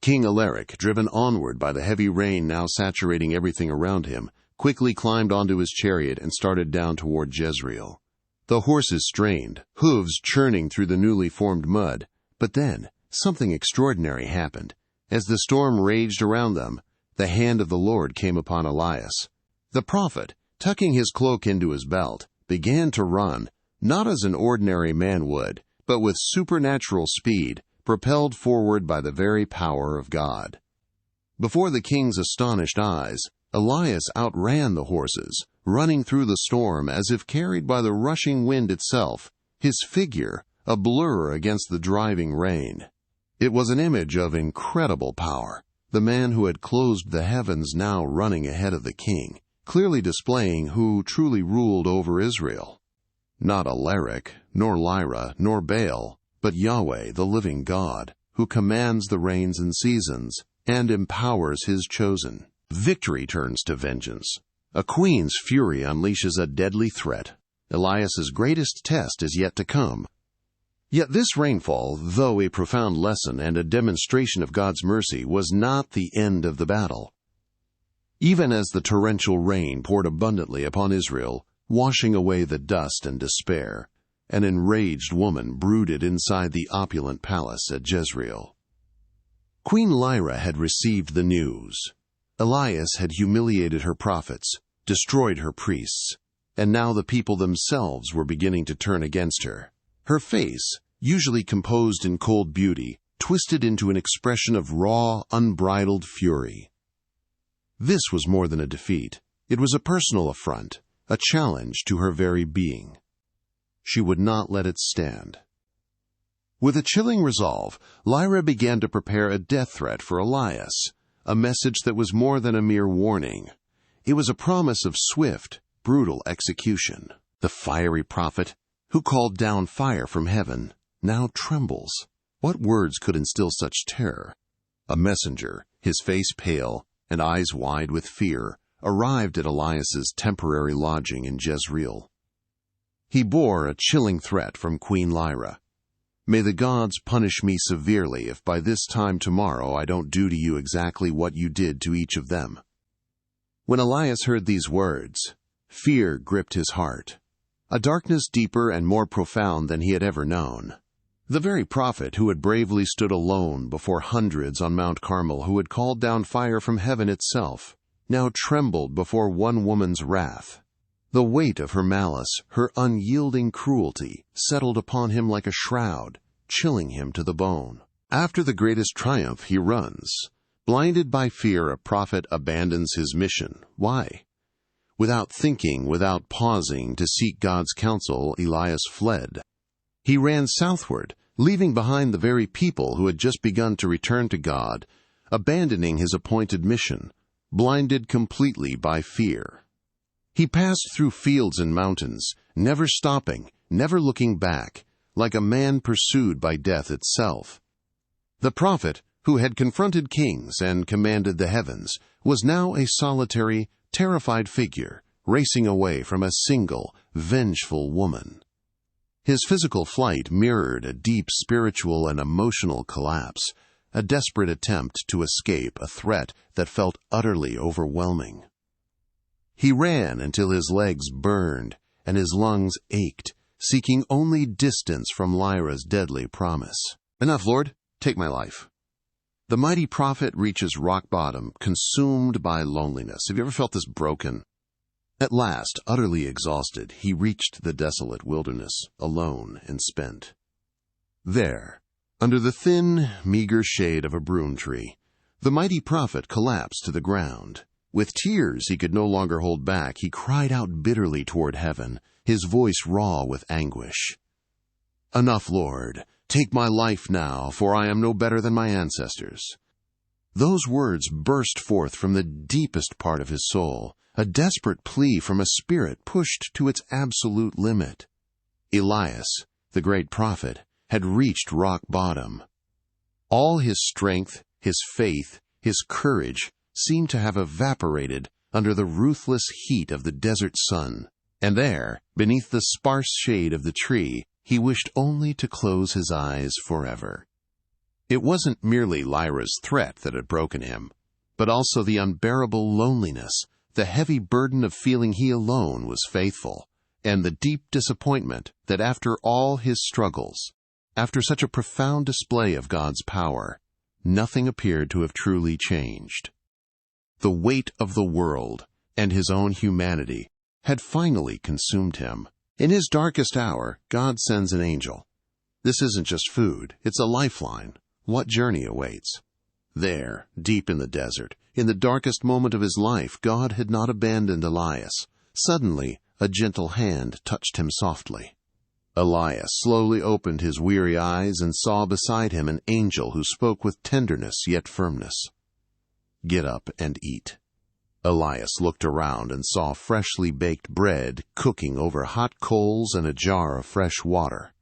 S1: King Alaric, driven onward by the heavy rain now saturating everything around him, quickly climbed onto his chariot and started down toward Jezreel. The horses strained, hooves churning through the newly formed mud. But then, something extraordinary happened. As the storm raged around them, the hand of the Lord came upon Elias. The prophet, tucking his cloak into his belt, began to run, not as an ordinary man would, but with supernatural speed, propelled forward by the very power of God. Before the king's astonished eyes, Elias outran the horses, running through the storm as if carried by the rushing wind itself, his figure a blur against the driving rain. It was an image of incredible power, the man who had closed the heavens now running ahead of the king, clearly displaying who truly ruled over Israel. Not Alaric, nor Lyra, nor Baal, but Yahweh, the living God, who commands the rains and seasons, and empowers his chosen. Victory turns to vengeance. A queen's fury unleashes a deadly threat. Elias's greatest test is yet to come. Yet this rainfall, though a profound lesson and a demonstration of God's mercy, was not the end of the battle. Even as the torrential rain poured abundantly upon Israel, washing away the dust and despair, an enraged woman brooded inside the opulent palace at Jezreel. Queen Lyra had received the news. Elias had humiliated her prophets, destroyed her priests, and now the people themselves were beginning to turn against her. Her face, usually composed in cold beauty, twisted into an expression of raw, unbridled fury. This was more than a defeat. It was a personal affront, a challenge to her very being. She would not let it stand. With a chilling resolve, Lyra began to prepare a death threat for Elias, a message that was more than a mere warning. It was a promise of swift, brutal execution. The fiery prophet, who called down fire from heaven, now trembles. What words could instill such terror? A messenger, his face pale and eyes wide with fear, arrived at Elias's temporary lodging in Jezreel. He bore a chilling threat from Queen Lyra. "May the gods punish me severely if by this time tomorrow I don't do to you exactly what you did to each of them." When Elias heard these words, fear gripped his heart, a darkness deeper and more profound than he had ever known. The very prophet who had bravely stood alone before hundreds on Mount Carmel, who had called down fire from heaven itself, now trembled before one woman's wrath. The weight of her malice, her unyielding cruelty, settled upon him like a shroud, chilling him to the bone. After the greatest triumph, he runs. Blinded by fear, a prophet abandons his mission. Why? Without thinking, without pausing to seek God's counsel, Elias fled. He ran southward, leaving behind the very people who had just begun to return to God, abandoning his appointed mission, blinded completely by fear. He passed through fields and mountains, never stopping, never looking back, like a man pursued by death itself. The prophet, who had confronted kings and commanded the heavens, was now a solitary, terrified figure, racing away from a single, vengeful woman. His physical flight mirrored a deep spiritual and emotional collapse, a desperate attempt to escape a threat that felt utterly overwhelming. He ran until his legs burned and his lungs ached, seeking only distance from Lyra's deadly promise. "Enough, Lord, take my life." The mighty prophet reaches rock bottom, consumed by loneliness. Have you ever felt this broken? At last, utterly exhausted, he reached the desolate wilderness, alone and spent. There, under the thin, meager shade of a broom tree, the mighty prophet collapsed to the ground. With tears he could no longer hold back, he cried out bitterly toward heaven, his voice raw with anguish. "Enough, Lord. Take my life now, for I am no better than my ancestors." Those words burst forth from the deepest part of his soul, a desperate plea from a spirit pushed to its absolute limit. Elias, the great prophet, had reached rock bottom. All his strength, his faith, his courage seemed to have evaporated under the ruthless heat of the desert sun, and there, beneath the sparse shade of the tree, he wished only to close his eyes forever. It wasn't merely Lyra's threat that had broken him, but also the unbearable loneliness, the heavy burden of feeling he alone was faithful, and the deep disappointment that after all his struggles, after such a profound display of God's power, nothing appeared to have truly changed. The weight of the world and his own humanity had finally consumed him. In his darkest hour, God sends an angel. This isn't just food, it's a lifeline. What journey awaits? There, deep in the desert, in the darkest moment of his life, God had not abandoned Elias. Suddenly, a gentle hand touched him softly. Elias slowly opened his weary eyes and saw beside him an angel who spoke with tenderness yet firmness. "Get up and eat." Elias looked around and saw freshly baked bread cooking over hot coals and a jar of fresh water.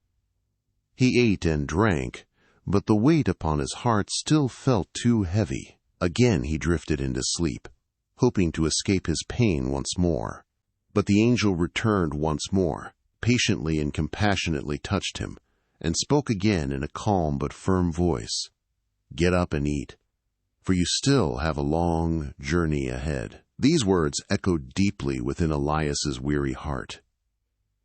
S1: He ate and drank, but the weight upon his heart still felt too heavy. Again he drifted into sleep, hoping to escape his pain once more. But the angel returned once more, patiently and compassionately touched him, and spoke again in a calm but firm voice. "Get up and eat, for you still have a long journey ahead." These words echoed deeply within Elias's weary heart.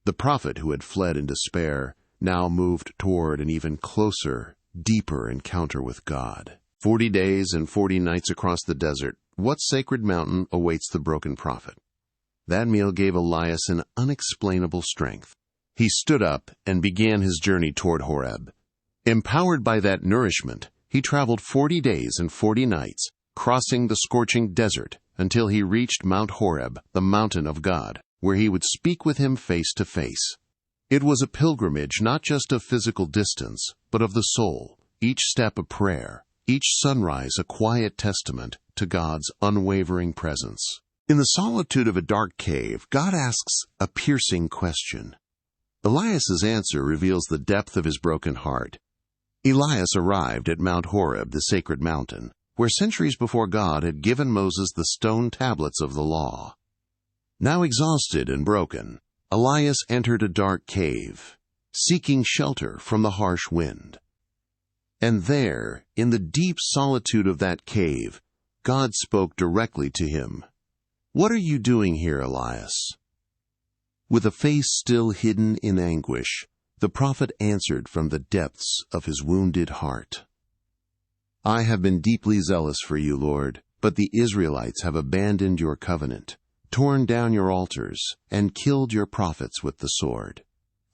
S1: The prophet who had fled in despair now moved toward an even closer, deeper encounter with God. 40 days and 40 nights across the desert, what sacred mountain awaits the broken prophet? That meal gave Elias an unexplainable strength. He stood up and began his journey toward Horeb. Empowered by that nourishment, he traveled 40 days and 40 nights, crossing the scorching desert until he reached Mount Horeb, the mountain of God, where he would speak with him face to face. It was a pilgrimage not just of physical distance, but of the soul, each step a prayer, each sunrise a quiet testament to God's unwavering presence. In the solitude of a dark cave, God asks a piercing question. Elias's answer reveals the depth of his broken heart. Elias arrived at Mount Horeb, the sacred mountain, where centuries before God had given Moses the stone tablets of the law. Now exhausted and broken, Elias entered a dark cave, seeking shelter from the harsh wind. And there, in the deep solitude of that cave, God spoke directly to him. "What are you doing here, Elias?" With a face still hidden in anguish, the prophet answered from the depths of his wounded heart. "I have been deeply zealous for you, Lord, but the Israelites have abandoned your covenant, torn down your altars, and killed your prophets with the sword.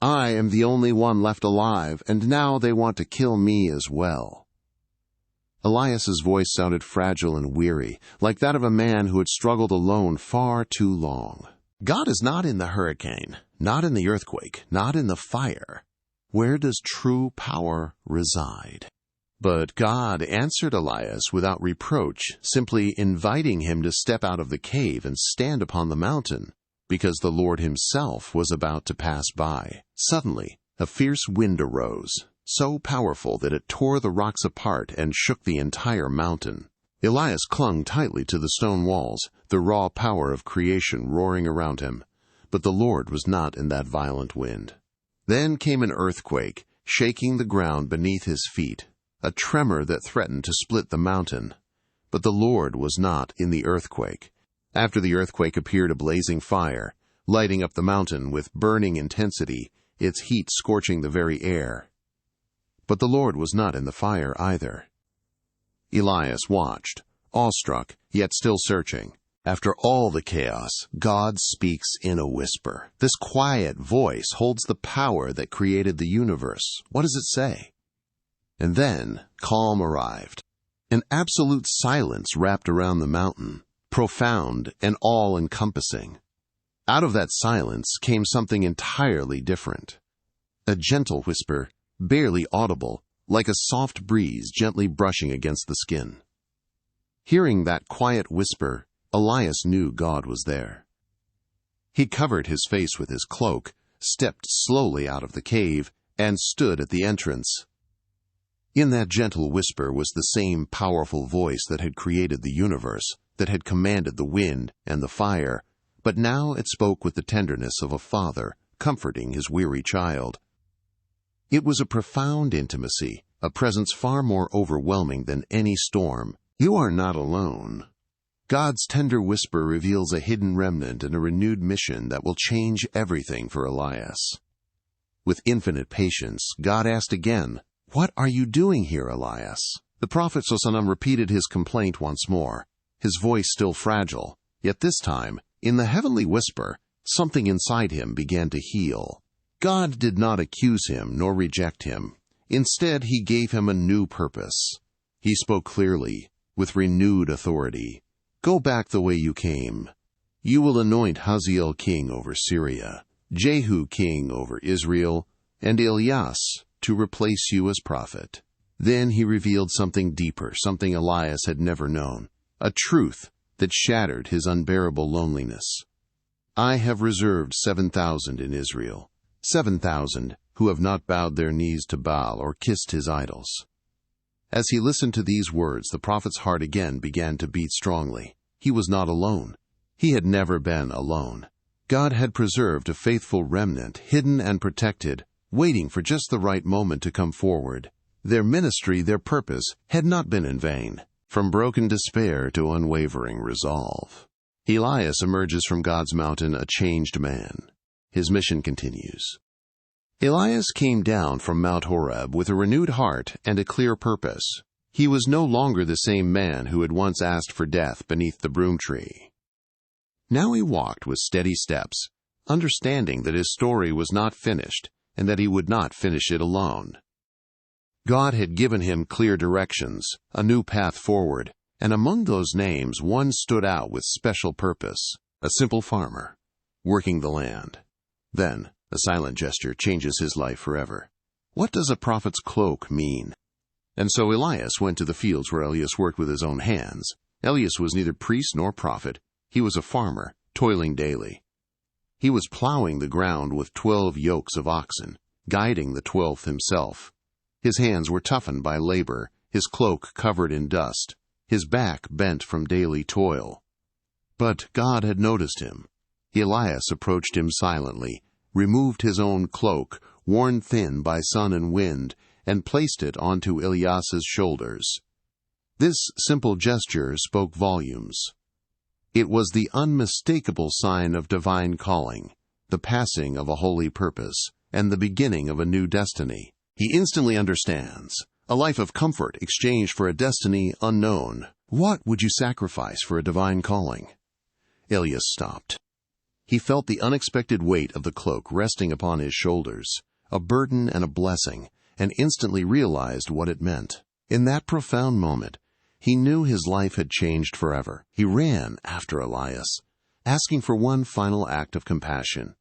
S1: I am the only one left alive, and now they want to kill me as well." Elias's voice sounded fragile and weary, like that of a man who had struggled alone far too long. God is not in the hurricane, not in the earthquake, not in the fire. Where does true power reside? But God answered Elias without reproach, simply inviting him to step out of the cave and stand upon the mountain, because the Lord himself was about to pass by. Suddenly, a fierce wind arose, so powerful that it tore the rocks apart and shook the entire mountain. Elias clung tightly to the stone walls, the raw power of creation roaring around him. But the Lord was not in that violent wind. Then came an earthquake, shaking the ground beneath his feet, a tremor that threatened to split the mountain. But the Lord was not in the earthquake. After the earthquake appeared a blazing fire, lighting up the mountain with burning intensity, its heat scorching the very air. But the Lord was not in the fire either. Elias watched, awestruck, yet still searching. After all the chaos, God speaks in a whisper. This quiet voice holds the power that created the universe. What does it say? And then calm arrived. An absolute silence wrapped around the mountain, profound and all-encompassing. Out of that silence came something entirely different. A gentle whisper, barely audible, like a soft breeze gently brushing against the skin. Hearing that quiet whisper, Elias knew God was there. He covered his face with his cloak, stepped slowly out of the cave, and stood at the entrance. In that gentle whisper was the same powerful voice that had created the universe, that had commanded the wind and the fire, but now it spoke with the tenderness of a father comforting his weary child. It was a profound intimacy, a presence far more overwhelming than any storm. You are not alone. God's tender whisper reveals a hidden remnant and a renewed mission that will change everything for Elias. With infinite patience, God asked again, "What are you doing here, Elias?" The prophet Sosanam repeated his complaint once more, his voice still fragile, yet this time, in the heavenly whisper, something inside him began to heal. God did not accuse him nor reject him. Instead, he gave him a new purpose. He spoke clearly, with renewed authority. "Go back the way you came. You will anoint Hazael king over Syria, Jehu king over Israel, and Elias to replace you as prophet." Then he revealed something deeper, something Elias had never known, a truth that shattered his unbearable loneliness. "I have reserved 7,000 in Israel, 7,000 who have not bowed their knees to Baal or kissed his idols." As he listened to these words, the prophet's heart again began to beat strongly. He was not alone. He had never been alone. God had preserved a faithful remnant, hidden and protected, waiting for just the right moment to come forward. Their ministry, their purpose, had not been in vain. From broken despair to unwavering resolve, Elias emerges from God's mountain a changed man. His mission continues. Elias came down from Mount Horeb with a renewed heart and a clear purpose. He was no longer the same man who had once asked for death beneath the broom tree. Now he walked with steady steps, understanding that his story was not finished and that he would not finish it alone. God had given him clear directions, a new path forward, and among those names one stood out with special purpose: a simple farmer, working the land. Then, a silent gesture changes his life forever. What does a prophet's cloak mean? And so Elias went to the fields where Elias worked with his own hands. Elias was neither priest nor prophet. He was a farmer, toiling daily. He was plowing the ground with 12 yokes of oxen, guiding the 12th himself. His hands were toughened by labor, his cloak covered in dust, his back bent from daily toil. But God had noticed him. Elias approached him silently, removed his own cloak, worn thin by sun and wind, and placed it onto Elias's shoulders. This simple gesture spoke volumes. It was the unmistakable sign of divine calling, the passing of a holy purpose, and the beginning of a new destiny. He instantly understands. A life of comfort exchanged for a destiny unknown. What would you sacrifice for a divine calling? Elias stopped. He felt the unexpected weight of the cloak resting upon his shoulders, a burden and a blessing, and instantly realized what it meant. In that profound moment, he knew his life had changed forever. He ran after Elias, asking for one final act of compassion.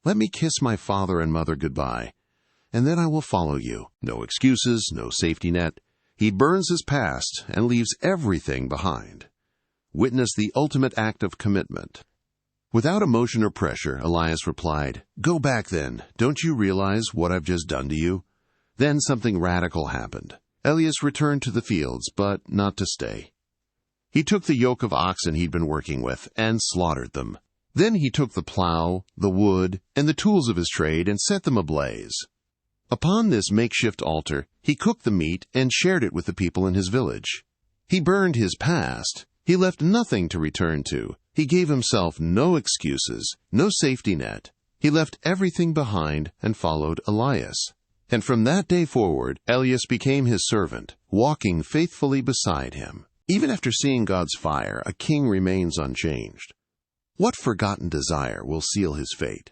S1: "Let me kiss my father and mother goodbye, and then I will follow you." No excuses, no safety net. He burns his past and leaves everything behind. Witness the ultimate act of commitment. Without emotion or pressure, Elias replied, "Go back then. Don't you realize what I've just done to you?" Then something radical happened. Elias returned to the fields, but not to stay. He took the yoke of oxen he'd been working with and slaughtered them. Then he took the plow, the wood, and the tools of his trade and set them ablaze. Upon this makeshift altar, he cooked the meat and shared it with the people in his village. He burned his past. He left nothing to return to. He gave himself no excuses, no safety net. He left everything behind and followed Elias. And from that day forward, Elias became his servant, walking faithfully beside him. Even after seeing God's fire, a king remains unchanged. What forgotten desire will seal his fate?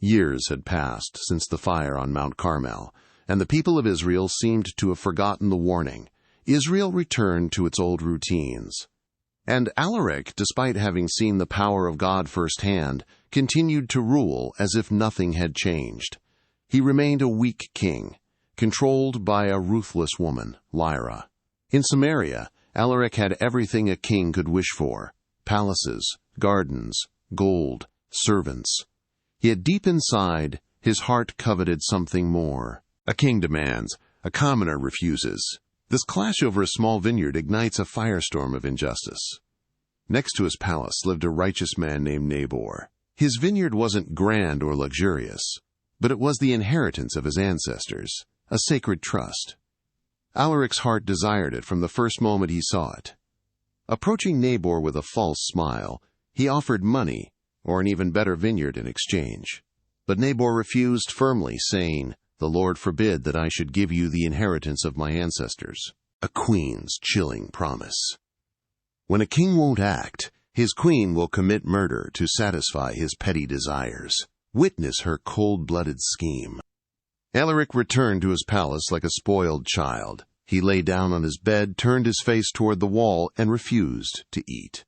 S1: Years had passed since the fire on Mount Carmel, and the people of Israel seemed to have forgotten the warning. Israel returned to its old routines. And Alaric, despite having seen the power of God firsthand, continued to rule as if nothing had changed. He remained a weak king, controlled by a ruthless woman, Lyra. In Samaria, Alaric had everything a king could wish for: palaces, gardens, gold, servants. Yet deep inside, his heart coveted something more. A king demands, a commoner refuses. This clash over a small vineyard ignites a firestorm of injustice. Next to his palace lived a righteous man named Nabor. His vineyard wasn't grand or luxurious, but it was the inheritance of his ancestors, a sacred trust. Alaric's heart desired it from the first moment he saw it. Approaching Nabor with a false smile, he offered money, or an even better vineyard in exchange. But Nabor refused firmly, saying, "The Lord forbid that I should give you the inheritance of my ancestors." A queen's chilling promise. When a king won't act, his queen will commit murder to satisfy his petty desires. Witness her cold-blooded scheme. Alaric returned to his palace like a spoiled child. He lay down on his bed, turned his face toward the wall, and refused to eat.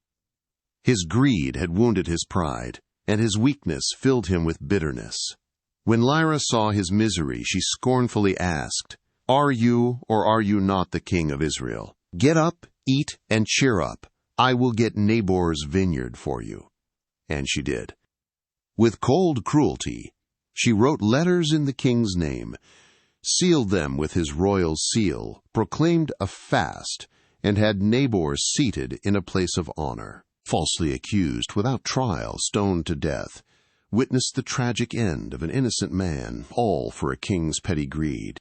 S1: His greed had wounded his pride, and his weakness filled him with bitterness. When Lyra saw his misery, she scornfully asked, "Are you or are you not the king of Israel? Get up, eat, and cheer up. I will get Nabor's vineyard for you." And she did. With cold cruelty, she wrote letters in the king's name, sealed them with his royal seal, proclaimed a fast, and had Nabor seated in a place of honor. Falsely accused, without trial, stoned to death, witnessed the tragic end of an innocent man, all for a king's petty greed.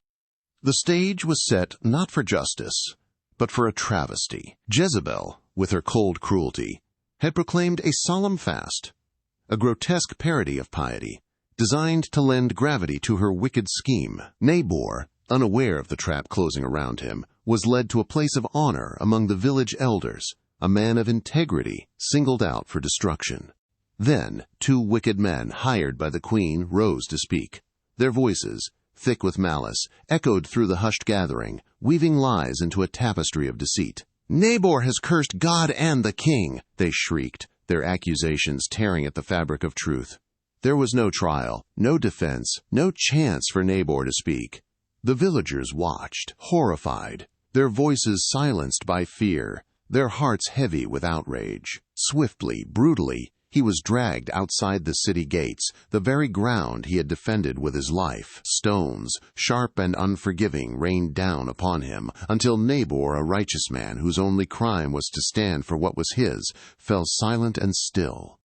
S1: The stage was set not for justice, but for a travesty. Jezebel, with her cold cruelty, had proclaimed a solemn fast, a grotesque parody of piety, designed to lend gravity to her wicked scheme. Nabor, unaware of the trap closing around him, was led to a place of honor among the village elders, a man of integrity singled out for destruction. Then 2 wicked men hired by the queen rose to speak. Their voices, thick with malice, echoed through the hushed gathering, weaving lies into a tapestry of deceit. "Nabor has cursed God and the king," they shrieked, their accusations tearing at the fabric of truth. There was no trial, no defense, no chance for Nabor to speak. The villagers watched, horrified, their voices silenced by fear, their hearts heavy with outrage. Swiftly, brutally, he was dragged outside the city gates, the very ground he had defended with his life. Stones, sharp and unforgiving, rained down upon him, until Nabor, a righteous man whose only crime was to stand for what was his, fell silent and still.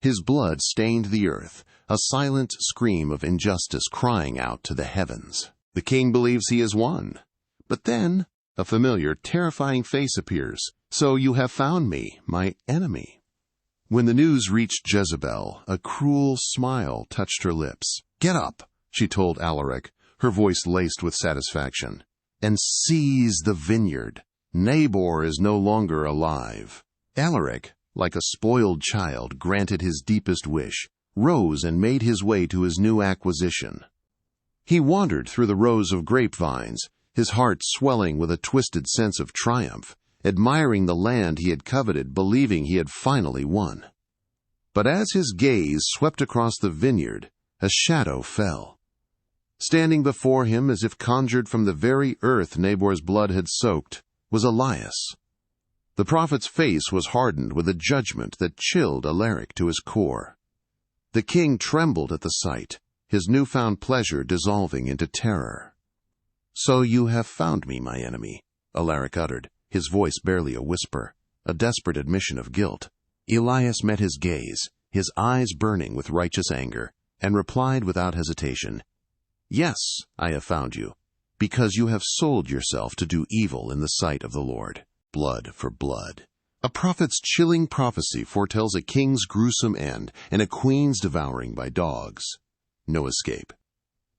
S1: His blood stained the earth, a silent scream of injustice crying out to the heavens. The king believes he has won. But then, a familiar, terrifying face appears. "So you have found me, my enemy." When the news reached Jezebel, a cruel smile touched her lips. "Get up," she told Alaric, her voice laced with satisfaction, "and seize the vineyard. Nabor is no longer alive." Alaric, like a spoiled child granted his deepest wish, rose and made his way to his new acquisition. He wandered through the rows of grapevines, his heart swelling with a twisted sense of triumph, admiring the land he had coveted, believing he had finally won. But as his gaze swept across the vineyard, a shadow fell. Standing before him, as if conjured from the very earth Nabor's blood had soaked, was Elias. The prophet's face was hardened with a judgment that chilled Alaric to his core. The king trembled at the sight, his newfound pleasure dissolving into terror. "So you have found me, my enemy," Alaric uttered, his voice barely a whisper, a desperate admission of guilt. Elias met his gaze, his eyes burning with righteous anger, and replied without hesitation, "Yes, I have found you, because you have sold yourself to do evil in the sight of the Lord. Blood for blood." A prophet's chilling prophecy foretells a king's gruesome end and a queen's devouring by dogs. No escape.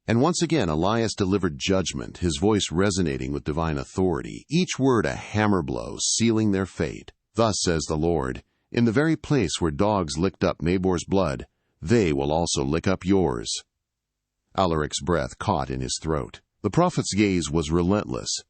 S1: And once again Elias delivered judgment, his voice resonating with divine authority, each word a hammer blow sealing their fate. "Thus says the Lord, in the very place where dogs licked up Nabor's blood, they will also lick up yours." Alaric's breath caught in his throat. The prophet's gaze was relentless,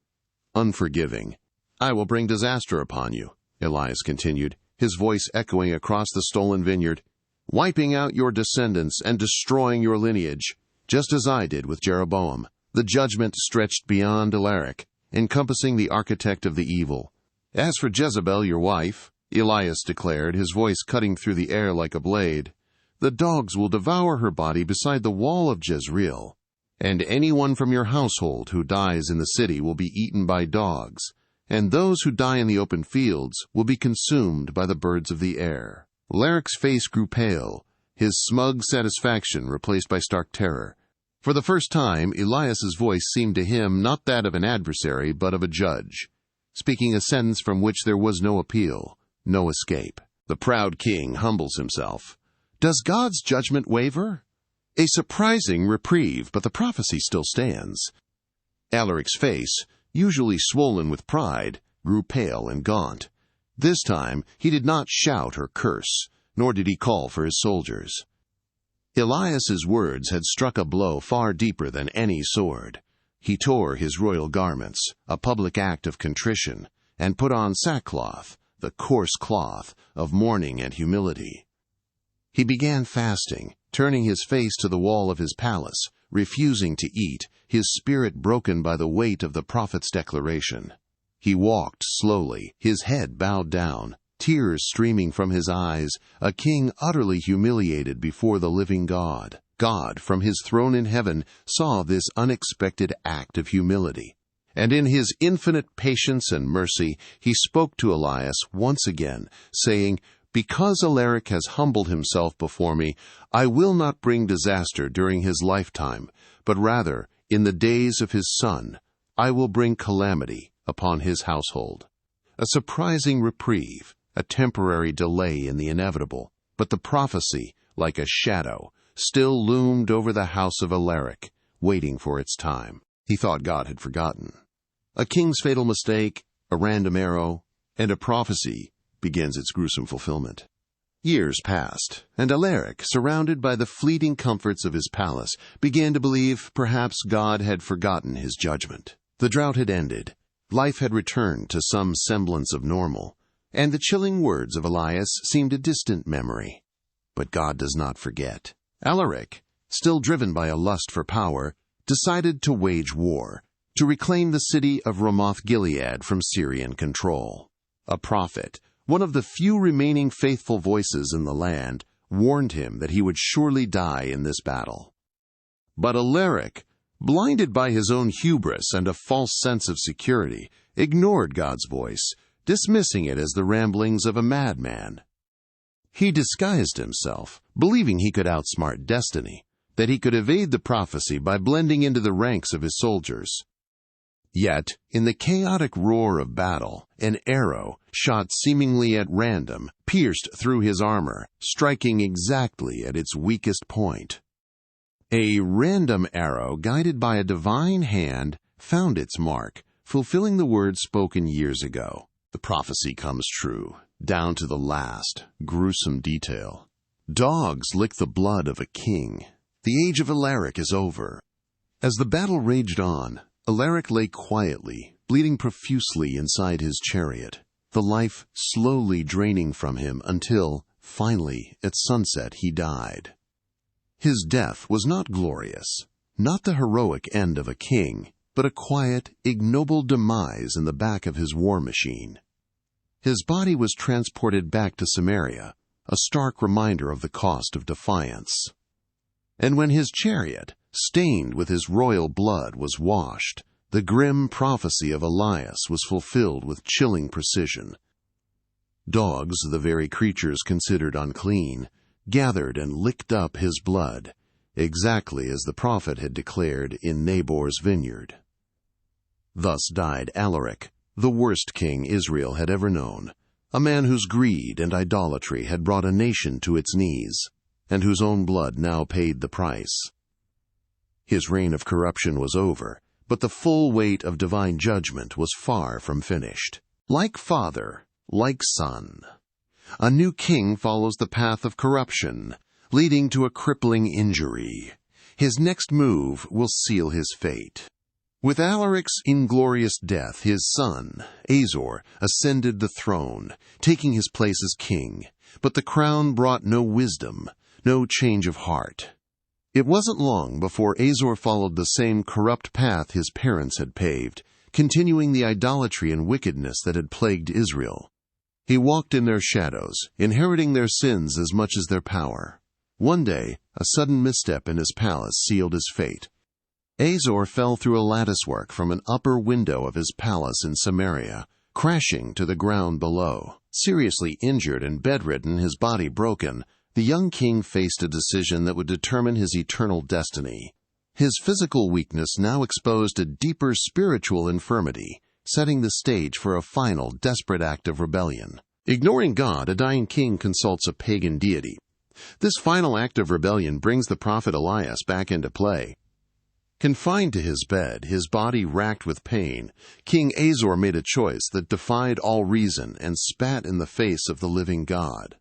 S1: unforgiving. "I will bring disaster upon you," Elias continued, his voice echoing across the stolen vineyard, "wiping out your descendants and destroying your lineage, just as I did with Jeroboam." The judgment stretched beyond Alaric, encompassing the architect of the evil. "As for Jezebel, your wife," Elias declared, his voice cutting through the air like a blade, "the dogs will devour her body beside the wall of Jezreel, and anyone from your household who dies in the city will be eaten by dogs, and those who die in the open fields will be consumed by the birds of the air." Alaric's face grew pale, his smug satisfaction replaced by stark terror. For the first time, Elias's voice seemed to him not that of an adversary, but of a judge, speaking a sentence from which there was no appeal, no escape. The proud king humbles himself. Does God's judgment waver? A surprising reprieve, but the prophecy still stands. Alaric's face, usually swollen with pride, grew pale and gaunt. This time he did not shout or curse, nor did he call for his soldiers. Elias's words had struck a blow far deeper than any sword. He tore his royal garments, a public act of contrition, and put on sackcloth, the coarse cloth of mourning and humility. He began fasting, turning his face to the wall of his palace, refusing to eat, his spirit broken by the weight of the prophet's declaration. He walked slowly, his head bowed down, tears streaming from his eyes, a king utterly humiliated before the living God. God, from his throne in heaven, saw this unexpected act of humility, and in his infinite patience and mercy, he spoke to Elias once again, saying, "Because Alaric has humbled himself before me, I will not bring disaster during his lifetime, but rather, in the days of his son, I will bring calamity upon his household." A surprising reprieve, a temporary delay in the inevitable, but the prophecy, like a shadow, still loomed over the house of Alaric, waiting for its time. He thought God had forgotten. A king's fatal mistake, a random arrow, and a prophecy begins its gruesome fulfillment. Years passed, and Alaric, surrounded by the fleeting comforts of his palace, began to believe perhaps God had forgotten his judgment. The drought had ended, life had returned to some semblance of normal, and the chilling words of Elias seemed a distant memory. But God does not forget. Alaric, still driven by a lust for power, decided to wage war, to reclaim the city of Ramoth-Gilead from Syrian control. A prophet, one of the few remaining faithful voices in the land, warned him that he would surely die in this battle. But Alaric, blinded by his own hubris and a false sense of security, ignored God's voice, dismissing it as the ramblings of a madman. He disguised himself, believing he could outsmart destiny, that he could evade the prophecy by blending into the ranks of his soldiers. Yet, in the chaotic roar of battle, an arrow, shot seemingly at random, pierced through his armor, striking exactly at its weakest point. A random arrow, guided by a divine hand, found its mark, fulfilling the words spoken years ago. The prophecy comes true, down to the last, gruesome detail. Dogs lick the blood of a king. The age of Alaric is over. As the battle raged on, Alaric lay quietly, bleeding profusely inside his chariot, the life slowly draining from him until, finally, at sunset he died. His death was not glorious, not the heroic end of a king, but a quiet, ignoble demise in the back of his war machine. His body was transported back to Samaria, a stark reminder of the cost of defiance. And when his chariot, stained with his royal blood, was washed, the grim prophecy of Elias was fulfilled with chilling precision. Dogs, the very creatures considered unclean, gathered and licked up his blood, exactly as the prophet had declared in Nabor's vineyard. Thus died Alaric, the worst king Israel had ever known, a man whose greed and idolatry had brought a nation to its knees, and whose own blood now paid the price. His reign of corruption was over, but the full weight of divine judgment was far from finished. Like father, like son, a new king follows the path of corruption, leading to a crippling injury. His next move will seal his fate. With Alaric's inglorious death, his son, Azor, ascended the throne, taking his place as king, but the crown brought no wisdom, no change of heart. It wasn't long before Azor followed the same corrupt path his parents had paved, continuing the idolatry and wickedness that had plagued Israel. He walked in their shadows, inheriting their sins as much as their power. One day, a sudden misstep in his palace sealed his fate. Azor fell through a latticework from an upper window of his palace in Samaria, crashing to the ground below. Seriously injured and bedridden, his body broken, the young king faced a decision that would determine his eternal destiny. His physical weakness now exposed a deeper spiritual infirmity, setting the stage for a final, desperate act of rebellion. Ignoring God, a dying king consults a pagan deity. This final act of rebellion brings the prophet Elias back into play. Confined to his bed, his body racked with pain, King Azor made a choice that defied all reason and spat in the face of the living God.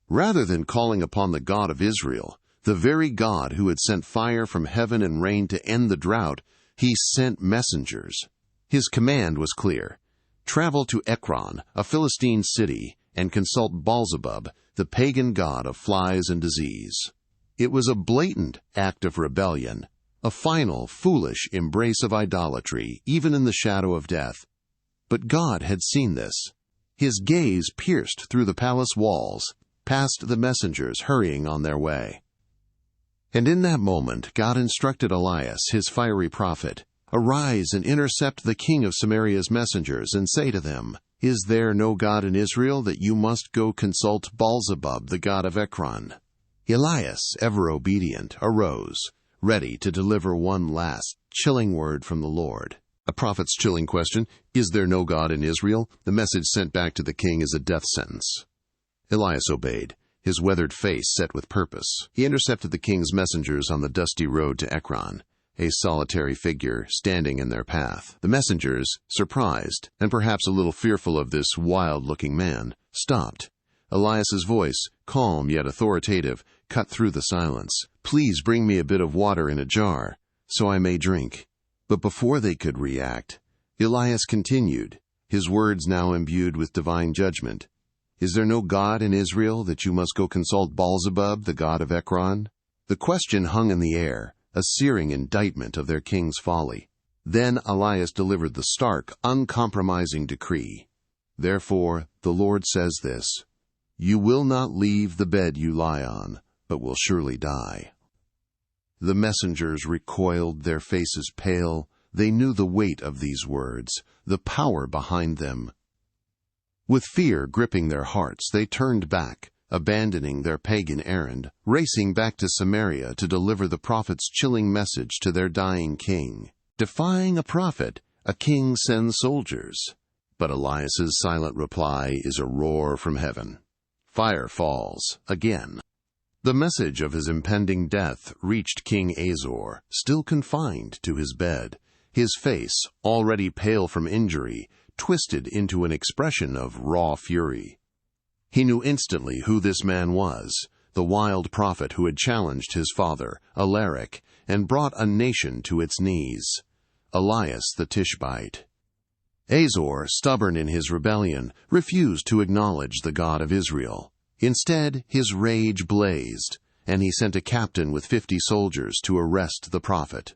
S1: Rather than calling upon the God of Israel, the very God who had sent fire from heaven and rain to end the drought, he sent messengers. His command was clear: travel to Ekron, a Philistine city, and consult Baalzebub, the pagan god of flies and disease. It was a blatant act of rebellion, a final, foolish embrace of idolatry, even in the shadow of death. But God had seen this. His gaze pierced through the palace walls, past the messengers hurrying on their way. And in that moment, God instructed Elias, his fiery prophet, "Arise and intercept the king of Samaria's messengers, and say to them, 'Is there no God in Israel that you must go consult Baalzebub, the god of Ekron?'" Elias, ever obedient, arose, ready to deliver one last, chilling word from the Lord. A prophet's chilling question, "Is there no God in Israel?" The message sent back to the king is a death sentence. Elias obeyed, his weathered face set with purpose. He intercepted the king's messengers on the dusty road to Ekron, a solitary figure standing in their path. The messengers, surprised, and perhaps a little fearful of this wild-looking man, stopped. Elias's voice, calm yet authoritative, cut through the silence. "Please bring me a bit of water in a jar, so I may drink." But before they could react, Elias continued, his words now imbued with divine judgment. "Is there no God in Israel that you must go consult Baal-zebub, the god of Ekron?" The question hung in the air, a searing indictment of their king's folly. Then Elias delivered the stark, uncompromising decree. "Therefore, the Lord says this, you will not leave the bed you lie on, but will surely die." The messengers recoiled, their faces pale. They knew the weight of these words, the power behind them. With fear gripping their hearts, they turned back, abandoning their pagan errand, racing back to Samaria to deliver the prophet's chilling message to their dying king. Defying a prophet, a king sends soldiers. But Elias's silent reply is a roar from heaven. Fire falls again. The message of his impending death reached King Azor, still confined to his bed, his face, already pale from injury, twisted into an expression of raw fury. He knew instantly who this man was, the wild prophet who had challenged his father, Alaric, and brought a nation to its knees. Elias the Tishbite. Azor, stubborn in his rebellion, refused to acknowledge the God of Israel. Instead, his rage blazed, and he sent a captain with 50 soldiers to arrest the prophet.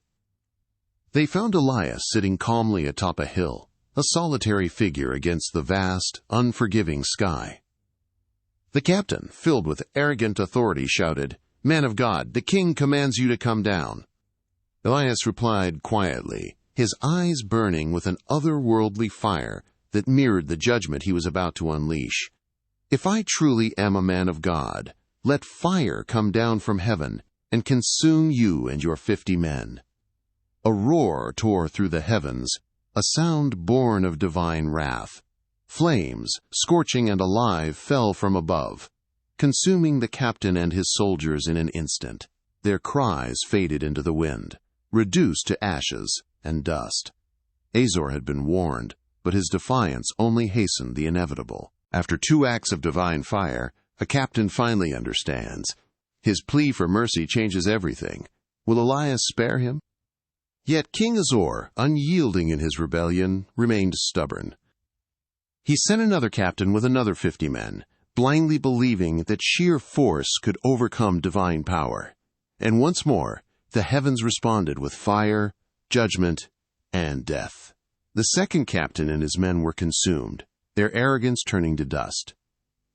S1: They found Elias sitting calmly atop a hill, a solitary figure against the vast, unforgiving sky. The captain, filled with arrogant authority, shouted, "Man of God, the king commands you to come down." Elias replied quietly, his eyes burning with an otherworldly fire that mirrored the judgment he was about to unleash. "If I truly am a man of God, let fire come down from heaven and consume you and your 50 men." A roar tore through the heavens, a sound born of divine wrath. Flames, scorching and alive, fell from above, consuming the captain and his soldiers in an instant. Their cries faded into the wind, reduced to ashes and dust. Azor had been warned, but his defiance only hastened the inevitable. After 2 acts of divine fire, a captain finally understands. His plea for mercy changes everything. Will Elias spare him? Yet King Azor, unyielding in his rebellion, remained stubborn. He sent another captain with another 50 men, blindly believing that sheer force could overcome divine power. And once more, the heavens responded with fire, judgment, and death. The second captain and his men were consumed, their arrogance turning to dust.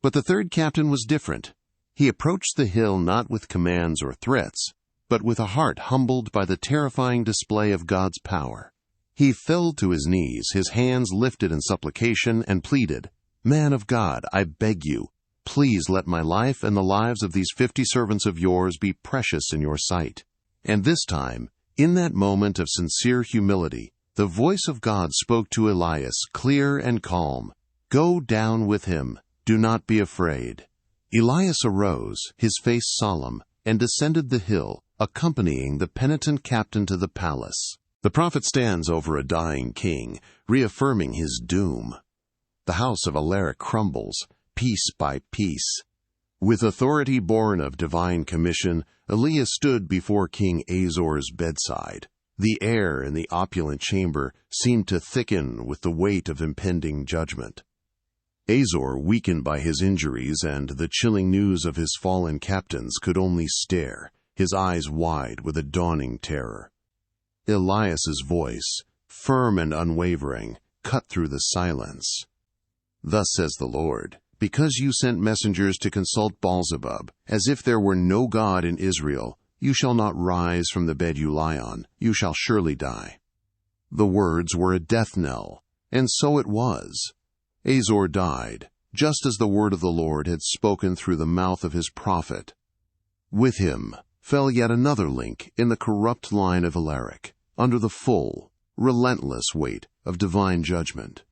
S1: But the third captain was different. He approached the hill not with commands or threats, but with a heart humbled by the terrifying display of God's power. He fell to his knees, his hands lifted in supplication, and pleaded, "Man of God, I beg you, please let my life and the lives of these 50 servants of yours be precious in your sight." And this time, in that moment of sincere humility, the voice of God spoke to Elias, clear and calm. "Go down with him. Do not be afraid." Elias arose, his face solemn, and descended the hill, accompanying the penitent captain to the palace. The prophet stands over a dying king, reaffirming his doom. The house of Alaric crumbles, piece by piece. With authority born of divine commission, Elias stood before King Azor's bedside. The air in the opulent chamber seemed to thicken with the weight of impending judgment. Azor, weakened by his injuries and the chilling news of his fallen captains, could only stare, his eyes wide with a dawning terror. Elias's voice, firm and unwavering, cut through the silence. "Thus says the Lord, because you sent messengers to consult Baal-zebub, as if there were no God in Israel, you shall not rise from the bed you lie on, you shall surely die." The words were a death knell, and so it was. Azor died, just as the word of the Lord had spoken through the mouth of his prophet. With him fell yet another link in the corrupt line of Alaric, under the full, relentless weight of divine judgment.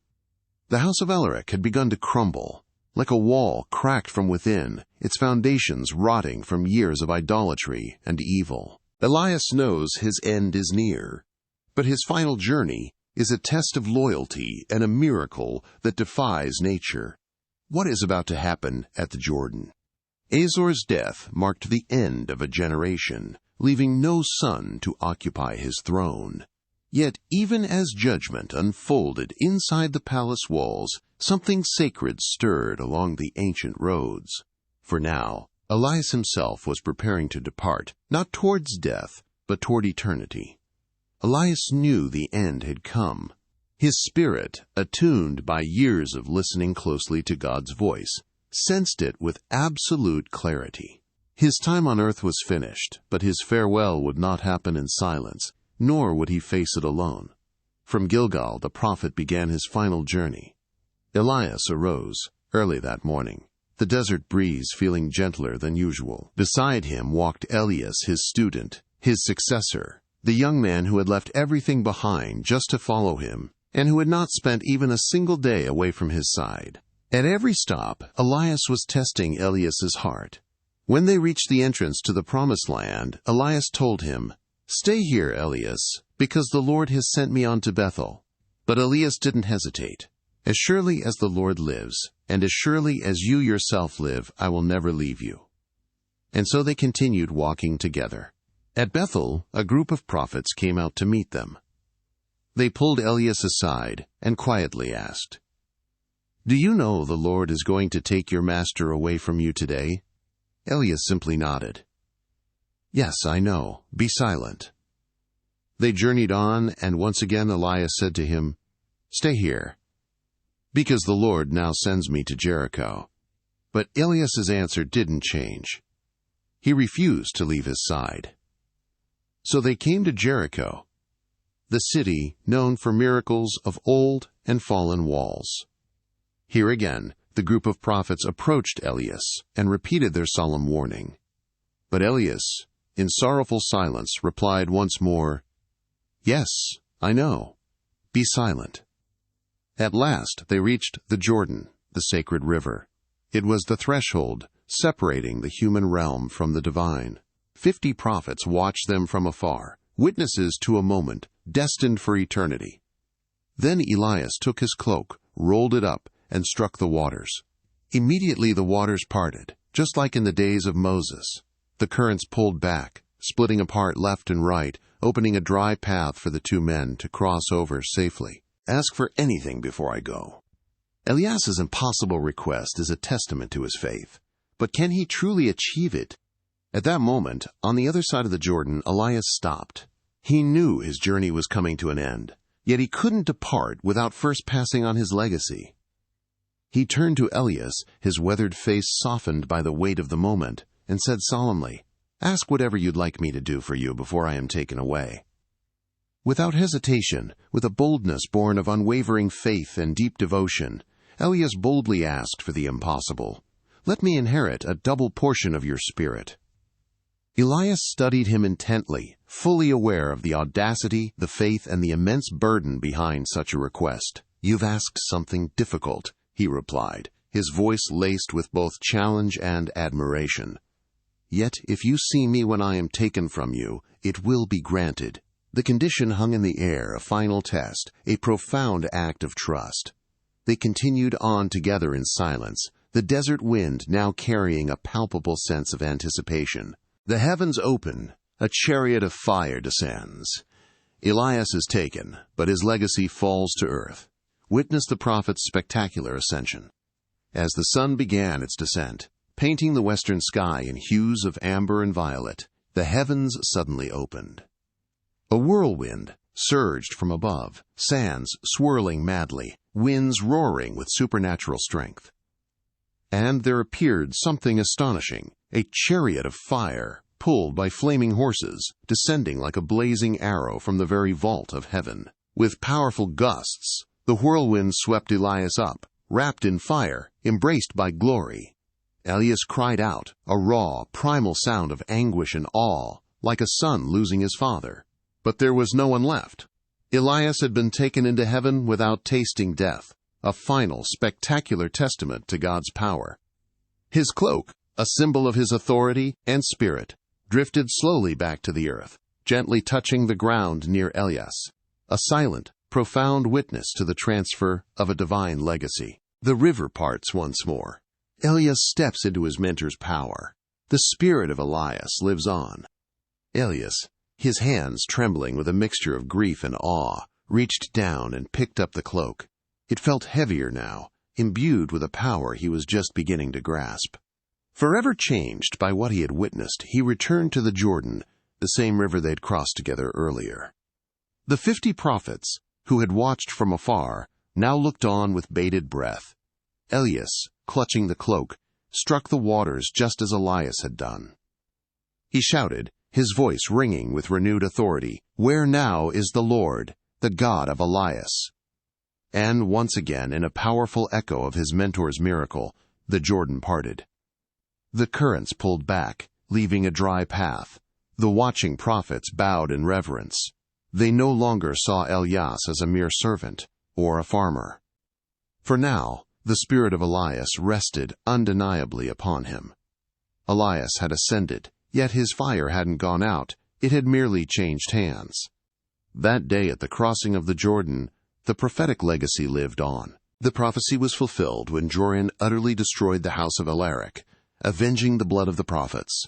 S1: The house of Alaric had begun to crumble, like a wall cracked from within, its foundations rotting from years of idolatry and evil. Elias knows his end is near, but his final journey is a test of loyalty and a miracle that defies nature. What is about to happen at the Jordan? Azor's death marked the end of a generation, leaving no son to occupy his throne. Yet even as judgment unfolded inside the palace walls, something sacred stirred along the ancient roads. For now, Elias himself was preparing to depart, not towards death, but toward eternity. Elias knew the end had come. His spirit, attuned by years of listening closely to God's voice, sensed it with absolute clarity. His time on earth was finished, but his farewell would not happen in silence, nor would he face it alone. From Gilgal, the prophet began his final journey. Elias arose early that morning, the desert breeze feeling gentler than usual. Beside him walked Elias, his student, his successor, the young man who had left everything behind just to follow him, and who had not spent even a single day away from his side. At every stop, Elias was testing Elias's heart. When they reached the entrance to the Promised Land, Elias told him, "Stay here, Elias, because the Lord has sent me on to Bethel." But Elias didn't hesitate. "As surely as the Lord lives, and as surely as you yourself live, I will never leave you." And so they continued walking together. At Bethel, a group of prophets came out to meet them. They pulled Elias aside and quietly asked, "Do you know the Lord is going to take your master away from you today?" Elias simply nodded. "Yes, I know. Be silent." They journeyed on, and once again Elias said to him, "Stay here, because the Lord now sends me to Jericho." But Elias's answer didn't change. He refused to leave his side. So they came to Jericho, the city known for miracles of old and fallen walls. Here again, the group of prophets approached Elias and repeated their solemn warning. But Elias, in sorrowful silence, replied once more, "Yes, I know. Be silent." At last they reached the Jordan, the sacred river. It was the threshold separating the human realm from the divine. 50 prophets watched them from afar, witnesses to a moment destined for eternity. Then Elias took his cloak, rolled it up, and struck the waters. Immediately the waters parted, just like in the days of Moses. The currents pulled back, splitting apart left and right, opening a dry path for the two men to cross over safely. "Ask for anything before I go." Elias's impossible request is a testament to his faith. But can he truly achieve it? At that moment, on the other side of the Jordan, Elias stopped. He knew his journey was coming to an end, yet he couldn't depart without first passing on his legacy. He turned to Elias, his weathered face softened by the weight of the moment, and said solemnly, "Ask whatever you'd like me to do for you before I am taken away." Without hesitation, with a boldness born of unwavering faith and deep devotion, Elias boldly asked for the impossible. "Let me inherit a double portion of your spirit." Elias studied him intently, fully aware of the audacity, the faith, and the immense burden behind such a request. "You've asked something difficult," he replied, his voice laced with both challenge and admiration. "Yet if you see me when I am taken from you, it will be granted." The condition hung in the air, a final test, a profound act of trust. They continued on together in silence, the desert wind now carrying a palpable sense of anticipation. The heavens open, a chariot of fire descends. Elias is taken, but his legacy falls to earth. Witness the prophet's spectacular ascension. As the sun began its descent, painting the western sky in hues of amber and violet, the heavens suddenly opened. A whirlwind surged from above, sands swirling madly, winds roaring with supernatural strength. And there appeared something astonishing, a chariot of fire, pulled by flaming horses, descending like a blazing arrow from the very vault of heaven. With powerful gusts, the whirlwind swept Elias up, wrapped in fire, embraced by glory. Elias cried out, a raw, primal sound of anguish and awe, like a son losing his father. But there was no one left. Elias had been taken into heaven without tasting death, a final, spectacular testament to God's power. His cloak, a symbol of his authority and spirit, drifted slowly back to the earth, gently touching the ground near Elias, a silent, profound witness to the transfer of a divine legacy. The river parts once more. Elias steps into his mentor's power. The spirit of Elias lives on. Elias, his hands trembling with a mixture of grief and awe, reached down and picked up the cloak. It felt heavier now, imbued with a power he was just beginning to grasp. Forever changed by what he had witnessed, he returned to the Jordan, the same river they'd crossed together earlier. The 50 prophets, who had watched from afar, now looked on with bated breath. Elias, clutching the cloak, struck the waters just as Elias had done. He shouted, his voice ringing with renewed authority, "Where now is the Lord, the God of Elias?" And once again, in a powerful echo of his mentor's miracle, the Jordan parted. The currents pulled back, leaving a dry path. The watching prophets bowed in reverence. They no longer saw Elias as a mere servant or a farmer. For now, the spirit of Elias rested undeniably upon him. Elias had ascended, yet his fire hadn't gone out, it had merely changed hands. That day at the crossing of the Jordan, the prophetic legacy lived on. The prophecy was fulfilled when Joram utterly destroyed the house of Alaric, avenging the blood of the prophets.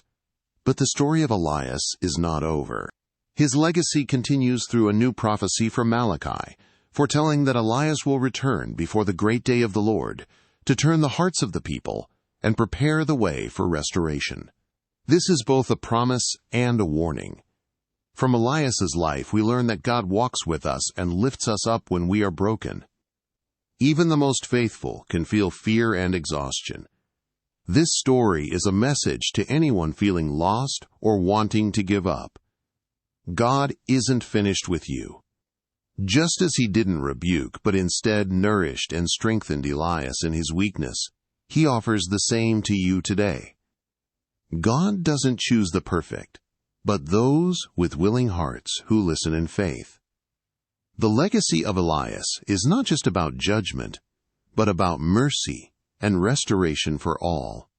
S1: But the story of Elias is not over. His legacy continues through a new prophecy from Malachi, foretelling that Elias will return before the great day of the Lord, to turn the hearts of the people and prepare the way for restoration. This is both a promise and a warning. From Elias's life, we learn that God walks with us and lifts us up when we are broken. Even the most faithful can feel fear and exhaustion. This story is a message to anyone feeling lost or wanting to give up. God isn't finished with you. Just as he didn't rebuke, but instead nourished and strengthened Elias in his weakness, he offers the same to you today. God doesn't choose the perfect, but those with willing hearts who listen in faith. The legacy of Elias is not just about judgment, but about mercy and restoration for all.